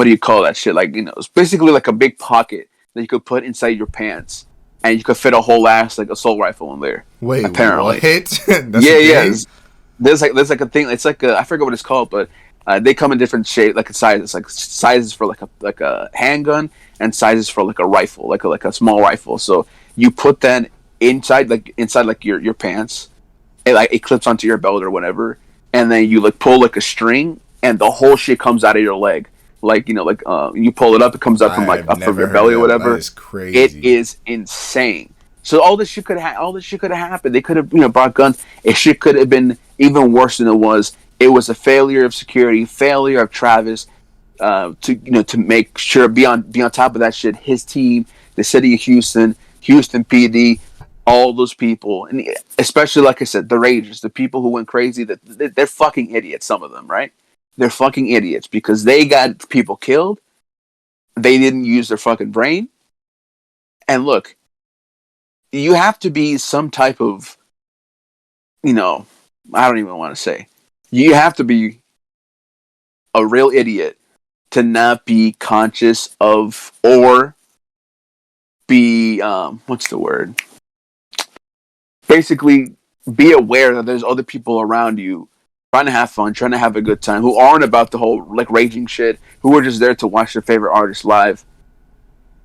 Speaker 1: do you call that shit? Like, it's basically like a big pocket that you could put inside your pants, and you could fit a whole ass, like, assault rifle in there.
Speaker 2: Wait,
Speaker 1: apparently.
Speaker 2: what? That's
Speaker 1: yeah. There's like a thing. It's like I forget what it's called, but they come in different shape, like sizes, like sizes for like a handgun, and sizes for like a rifle, like a small rifle. So you put that inside like your pants. It clips onto your belt or whatever, and then you, like, pull, like, a string, and the whole shit comes out of your leg. Like, you pull it up, it comes up from, like, up from your belly or whatever.
Speaker 2: That is crazy.
Speaker 1: It is insane. So all this shit could have happened. They could have, brought guns. It shit could have been even worse than it was. It was a failure of security, failure of Travis, to make sure, be on top of that shit. His team, the city of Houston PD, all those people, and especially, like I said, the Ragers, the people who went crazy. That they're fucking idiots. Some of them, right? They're fucking idiots, because they got people killed. They didn't use their fucking brain. And look, you have to be some type of, I don't even want to say. You have to be a real idiot to not be conscious of, or be, what's the word? Basically, be aware that there's other people around you trying to have fun, trying to have a good time, who aren't about the whole, like, raging shit, who are just there to watch their favorite artist live.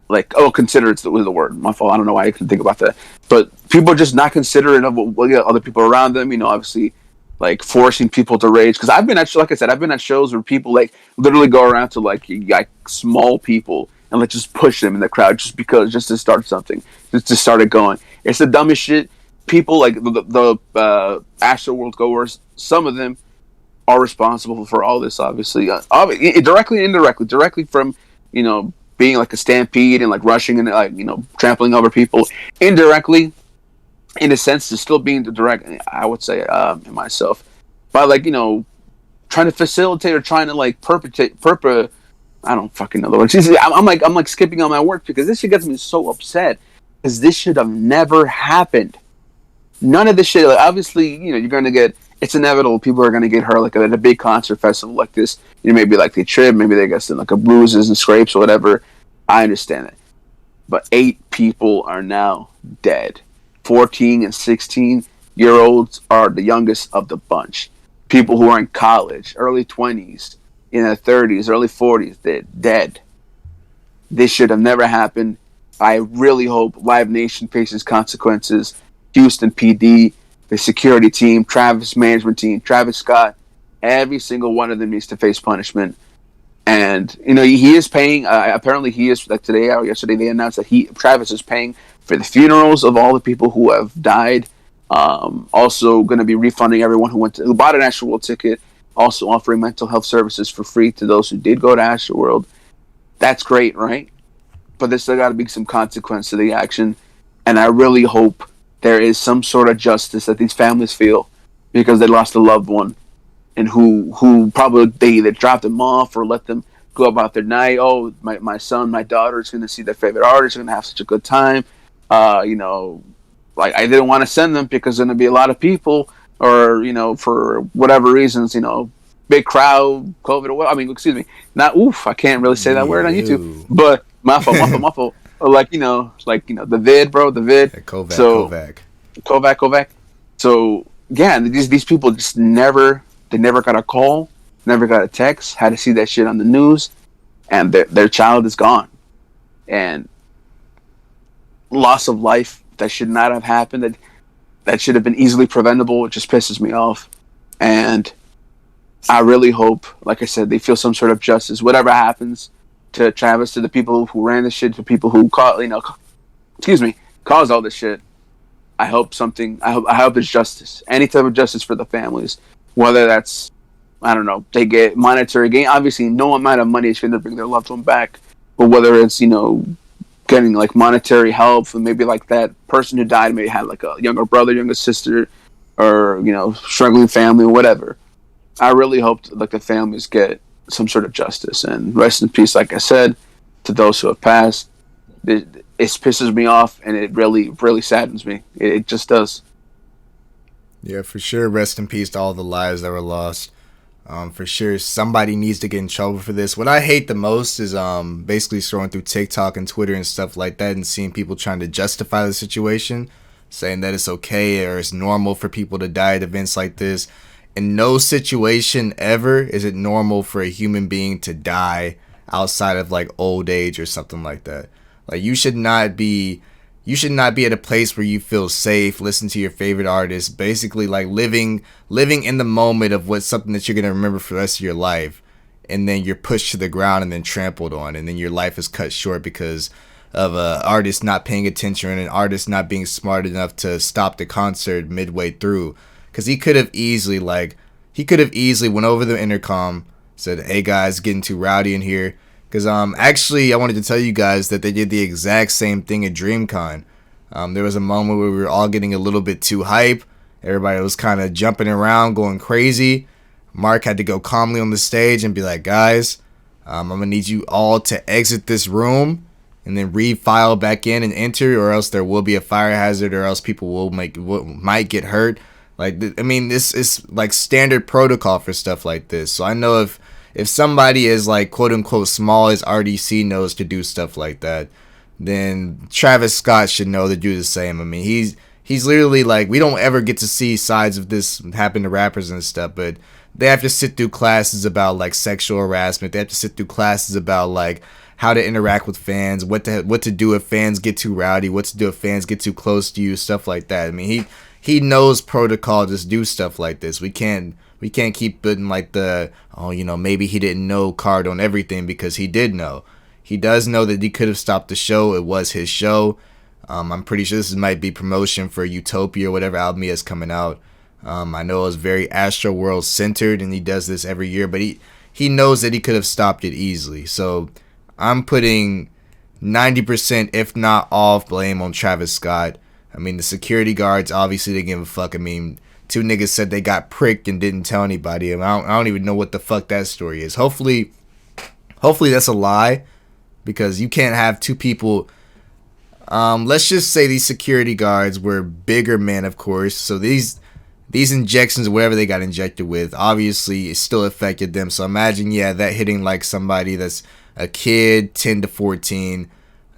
Speaker 1: Like, consider it's the word. My fault. I don't know why I couldn't think about that. But people are just not considerate of what other people around them. Obviously, like, forcing people to rage. Because I've been at, like I said, I've been at shows where people, like, literally go around to, like small people and, like, just push them in the crowd just to start something, just to start it going. It's the dumbest shit. People, like the Astroworld goers, some of them are responsible for all this. Obviously, directly and indirectly. Directly from, being like a stampede and, like, rushing and, like, trampling over people. Indirectly, in a sense, to still being the direct, I would say, myself, by, like, trying to facilitate or trying to, like, perpetrate. I don't fucking know the words. I'm like skipping on my work, because this shit gets me so upset, because this should have never happened. None of this shit. Like, obviously, you're gonna get. It's inevitable. People are gonna get hurt, like, at a big concert festival like this. Maybe, like, they trip, maybe they get some, like, a bruises and scrapes or whatever. I understand it, but 8 people are now dead. 14 and 16-year-olds are the youngest of the bunch. People who are in college, early 20s, in their 30s, early 40s, they're dead. This should have never happened. I really hope Live Nation faces consequences. Houston PD, the security team, Travis management team, Travis Scott, every single one of them needs to face punishment. And he is paying. Apparently, he is, like, today or yesterday they announced that Travis is paying for the funerals of all the people who have died. Also, going to be refunding everyone who bought an Astroworld ticket. Also, offering mental health services for free to those who did go to Astroworld. That's great, right? But there's still got to be some consequence to the action, and I really hope there is some sort of justice that these families feel because they lost a loved one, and who probably they either dropped them off or let them go about their night. Oh, my son, my daughter is going to see their favorite artist, going to have such a good time. You know, like I didn't want to send them because there's going to be a lot of people, or for whatever reasons, big crowd, COVID. Or I mean, excuse me, not oof. I can't really say that word on YouTube, but muffle. Like the vid, bro, the vid. Kovac. So yeah, these people just never got a call, never got a text, had to see that shit on the news, and their child is gone, and loss of life that should not have happened, that should have been easily preventable. It just pisses me off, and I really hope, like I said, they feel some sort of justice. Whatever happens to Travis, to the people who ran this shit, to people who caused all this shit. I hope there's justice. Any type of justice for the families. Whether that's, I don't know, they get monetary gain. Obviously, no amount of money is going to bring their loved one back. But whether it's, getting like monetary help, and maybe like that person who died maybe had like a younger brother, younger sister, or, struggling family or whatever. I really hope like the families get some sort of justice, and rest in peace, like I said, to those who have passed. It pisses me off, and it really, really saddens me. It just does.
Speaker 2: Yeah, for sure. Rest in peace to all the lives that were lost. For sure, somebody needs to get in trouble for this. What I hate the most is basically scrolling through TikTok and Twitter and stuff like that and seeing people trying to justify the situation, saying that it's okay or it's normal for people to die at events like this. In no situation ever is it normal for a human being to die outside of like old age or something like that. Like you should not be at a place where you feel safe, listen to your favorite artist, basically like living in the moment of what's something that you're going to remember for the rest of your life, and then you're pushed to the ground and then trampled on, and then your life is cut short because of an artist not paying attention and an artist not being smart enough to stop the concert midway through. Because he could have easily went over the intercom, said, "Hey guys, getting too rowdy in here." Because actually, I wanted to tell you guys that they did the exact same thing at DreamCon. There was a moment where we were all getting a little bit too hype. Everybody was kind of jumping around, going crazy. Mark had to go calmly on the stage and be like, "Guys, I'm going to need you all to exit this room and then re-file back in and enter, or else there will be a fire hazard, or else people might get hurt." Like, I mean, this is like standard protocol for stuff like this. So I know if somebody is like quote unquote small as RDC knows to do stuff like that, then Travis Scott should know to do the same. I mean, he's literally like, we don't ever get to see sides of this happen to rappers and stuff, but they have to sit through classes about like sexual harassment. They have to sit through classes about like how to interact with fans, what to do if fans get too rowdy, what to do if fans get too close to you, stuff like that. I mean, he knows protocol to do stuff like this. We can't keep putting like the, maybe he didn't know card on everything, because he did know. He does know that he could have stopped the show. It was his show. I'm pretty sure this might be promotion for Utopia or whatever album he has coming out. I know it was very Astroworld centered, and he does this every year, but he knows that he could have stopped it easily. So I'm putting 90%, if not all, blame on Travis Scott. I mean, the security guards obviously didn't give a fuck. I mean, two niggas said they got pricked and didn't tell anybody. I don't even know what the fuck that story is. Hopefully that's a lie, because you can't have two people. Let's just say these security guards were bigger men, of course. So these injections, whatever they got injected with, obviously it still affected them. So imagine, that hitting like somebody that's a kid, 10 to 14,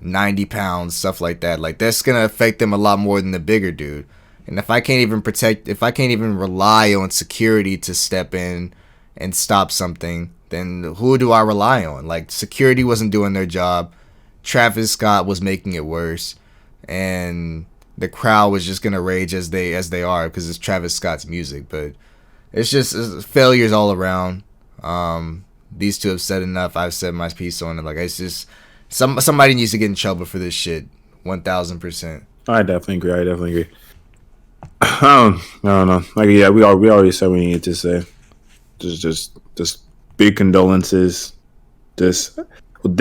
Speaker 2: 90 pounds, stuff like that. Like, that's gonna affect them a lot more than the bigger dude. And if I can't even rely on security to step in and stop something, then who do I rely on? Like, security wasn't doing their job. Travis Scott was making it worse, and the crowd was just gonna rage as they are, because it's Travis Scott's music. But it's failures all around. These two have said enough. I've said my piece on it. Like, it's just somebody needs to get in trouble for this shit. 1000%.
Speaker 3: I definitely agree. I don't know. Like, yeah, we already said we needed to say. Just big condolences. This I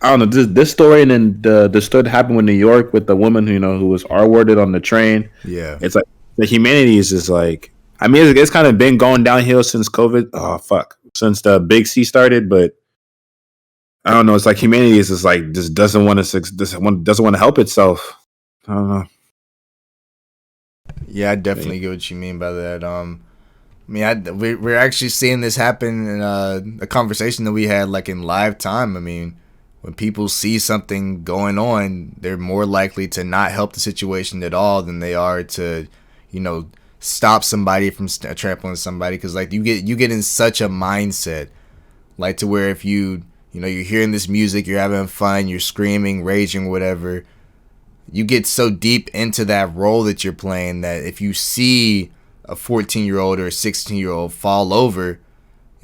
Speaker 3: don't know this story, and then the story that happened with New York with the woman who was R-worded on the train.
Speaker 2: Yeah.
Speaker 3: It's like the humanity is just like, I mean, it's kind of been going downhill since COVID. Oh fuck, since the big C started, but I don't know. It's like humanity is just like just doesn't want to help itself. I don't know.
Speaker 2: Yeah, I definitely get what you mean by that. I mean, we're actually seeing this happen in a conversation that we had like in live time. I mean, when people see something going on, they're more likely to not help the situation at all than they are to, stop somebody from trampling somebody. Because like you get in such a mindset, like to where if you're hearing this music, you're having fun, you're screaming, raging, whatever. You get so deep into that role that you're playing that if you see a 14-year-old or a 16-year-old fall over,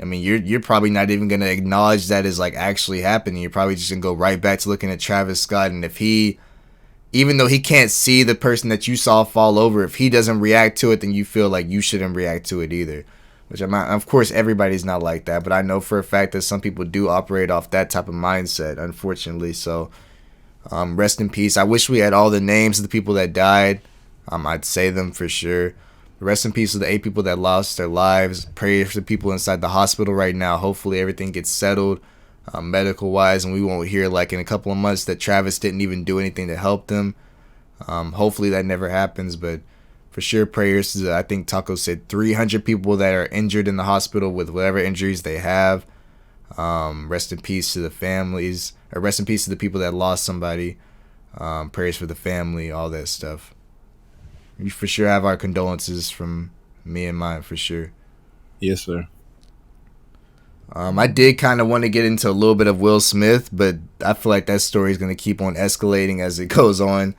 Speaker 2: I mean, you're probably not even gonna acknowledge that as like actually happening. You're probably just gonna go right back to looking at Travis Scott, and if he, even though he can't see the person that you saw fall over, if he doesn't react to it, then you feel like you shouldn't react to it either. Which I'm not, of course, everybody's not like that, but I know for a fact that some people do operate off that type of mindset, unfortunately. So, rest in peace. I wish we had all the names of the people that died. I'd say them for sure. Rest in peace to the 8 people that lost their lives. Pray for the people inside the hospital right now. Hopefully everything gets settled medical wise, and we won't hear like in a couple of months that Travis didn't even do anything to help them. Hopefully that never happens, but for sure prayers to, I think Taco said 300 people that are injured in the hospital with whatever injuries they have. Rest in peace to the families, or rest in peace to the people that lost somebody. Prayers for the family, all that stuff. You for sure have our condolences from me and mine, for sure.
Speaker 3: Yes, sir.
Speaker 2: I did kind of want to get into a little bit of Will Smith, but I feel like that story is going to keep on escalating as it goes on.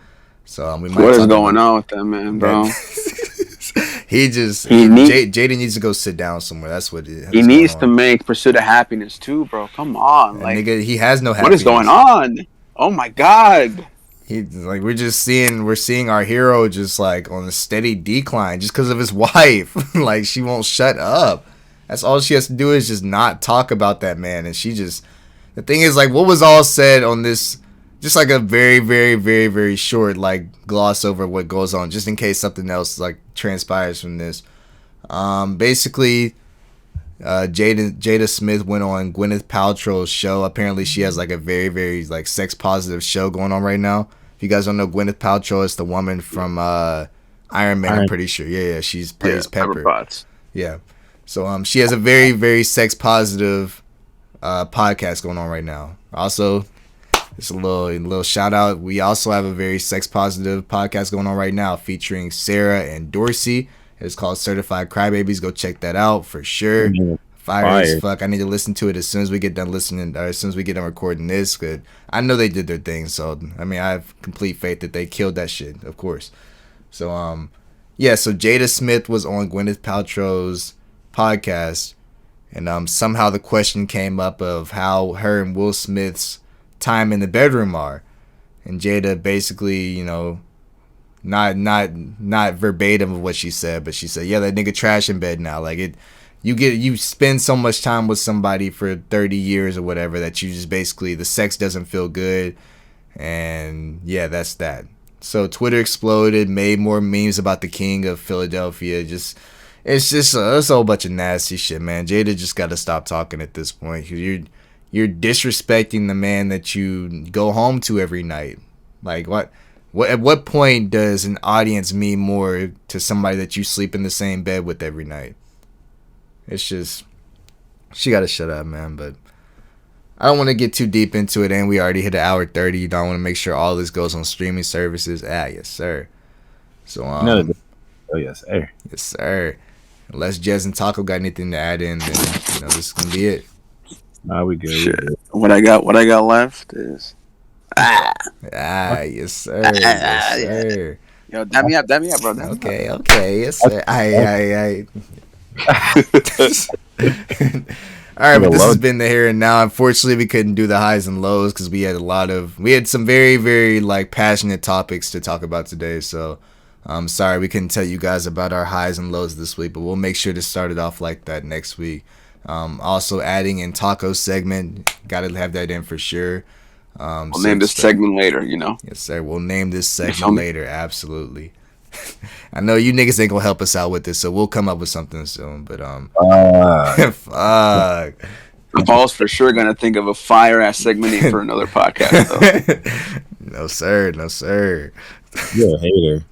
Speaker 2: So we might.
Speaker 1: What is going on with that man, bro?
Speaker 2: Jaden needs to go sit down somewhere. That's what it is.
Speaker 1: He needs to make Pursuit of Happiness too, bro. Come on,
Speaker 2: like nigga, he has no happiness.
Speaker 1: What is going on? Oh my god.
Speaker 2: We're seeing our hero just like on a steady decline just because of his wife. Like she won't shut up. That's all she has to do is just not talk about that man. And the thing is, like, what was all said on this, just like a very, very, very, very short like gloss over what goes on, just in case something else like transpires from this. Basically, Jada Smith went on Gwyneth Paltrow's show. Apparently she has like a very, very like sex positive show going on right now. If you guys don't know Gwyneth Paltrow, it's the woman from Iron Man. I'm pretty sure. Yeah, she plays Pepper. Yeah. So she has a very, very sex positive podcast going on right now. Also, just a little shout out. We also have a very sex positive podcast going on right now featuring Sarah and Dorsey. It's called Certified Crybabies. Go check that out for sure. Fire as fuck. I need to listen to it as soon as we get done listening, or as soon as we get done recording this. Cause I know they did their thing, so I mean I have complete faith that they killed that shit, of course. So so Jada Smith was on Gwyneth Paltrow's podcast, and somehow the question came up of how her and Will Smith's time in the bedroom are, and Jada basically, not verbatim of what she said, but she said, yeah, that nigga trash in bed now. Like you spend so much time with somebody for 30 years or whatever that you just basically, the sex doesn't feel good. And yeah, that's that. So Twitter exploded, made more memes about the king of Philadelphia. It's a whole bunch of nasty shit, man. Jada just got to stop talking at this point. You're disrespecting the man that you go home to every night. Like what at what point does an audience mean more to somebody that you sleep in the same bed with every night? It's just, she got to shut up, man. But I don't want to get too deep into it, and we already hit an hour 30. You don't want to make sure all this goes on streaming services. Yes, sir. So
Speaker 3: oh yes, sir.
Speaker 2: Yes, sir. Unless Jez and Taco got anything to add in, then this is gonna be it.
Speaker 3: Nah, we good.
Speaker 1: Shit. What I got left is
Speaker 2: yes, sir. Yes, sir.
Speaker 1: Yo, dab me up, bro.
Speaker 2: Okay, yes, sir. I All right,
Speaker 3: For the
Speaker 2: but this has
Speaker 3: love.
Speaker 2: been the here and now. Unfortunately, we couldn't do the highs and lows because we had some very, very like passionate topics to talk about today. So I'm sorry we couldn't tell you guys about our highs and lows this week, but we'll make sure to start it off like that next week. Also adding in taco segment, gotta have that in for sure.
Speaker 1: We'll name this segment later.
Speaker 2: Yes, sir. We'll name this
Speaker 1: You feel
Speaker 2: segment
Speaker 1: me?
Speaker 2: later. Absolutely. I know you niggas ain't gonna help us out with this, so we'll come up with something soon. But fuck.
Speaker 1: Paul's for sure gonna think of a fire ass segment name for another podcast though.
Speaker 2: No sir, no sir.
Speaker 3: You're a hater.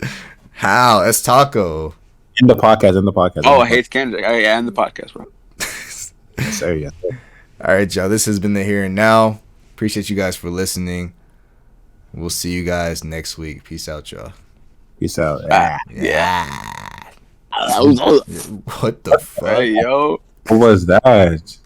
Speaker 2: How? It's taco.
Speaker 3: In the podcast. In the podcast.
Speaker 1: Oh, I hate Kendrick. Oh, yeah, and the podcast, bro.
Speaker 3: Yes, sir. Yes, sir.
Speaker 2: All right, y'all. This has been the here and now. Appreciate you guys for listening. We'll see you guys next week. Peace out, y'all.
Speaker 3: Peace out.
Speaker 1: Yeah.
Speaker 2: What the fuck?
Speaker 1: Hey, yo.
Speaker 3: What was that?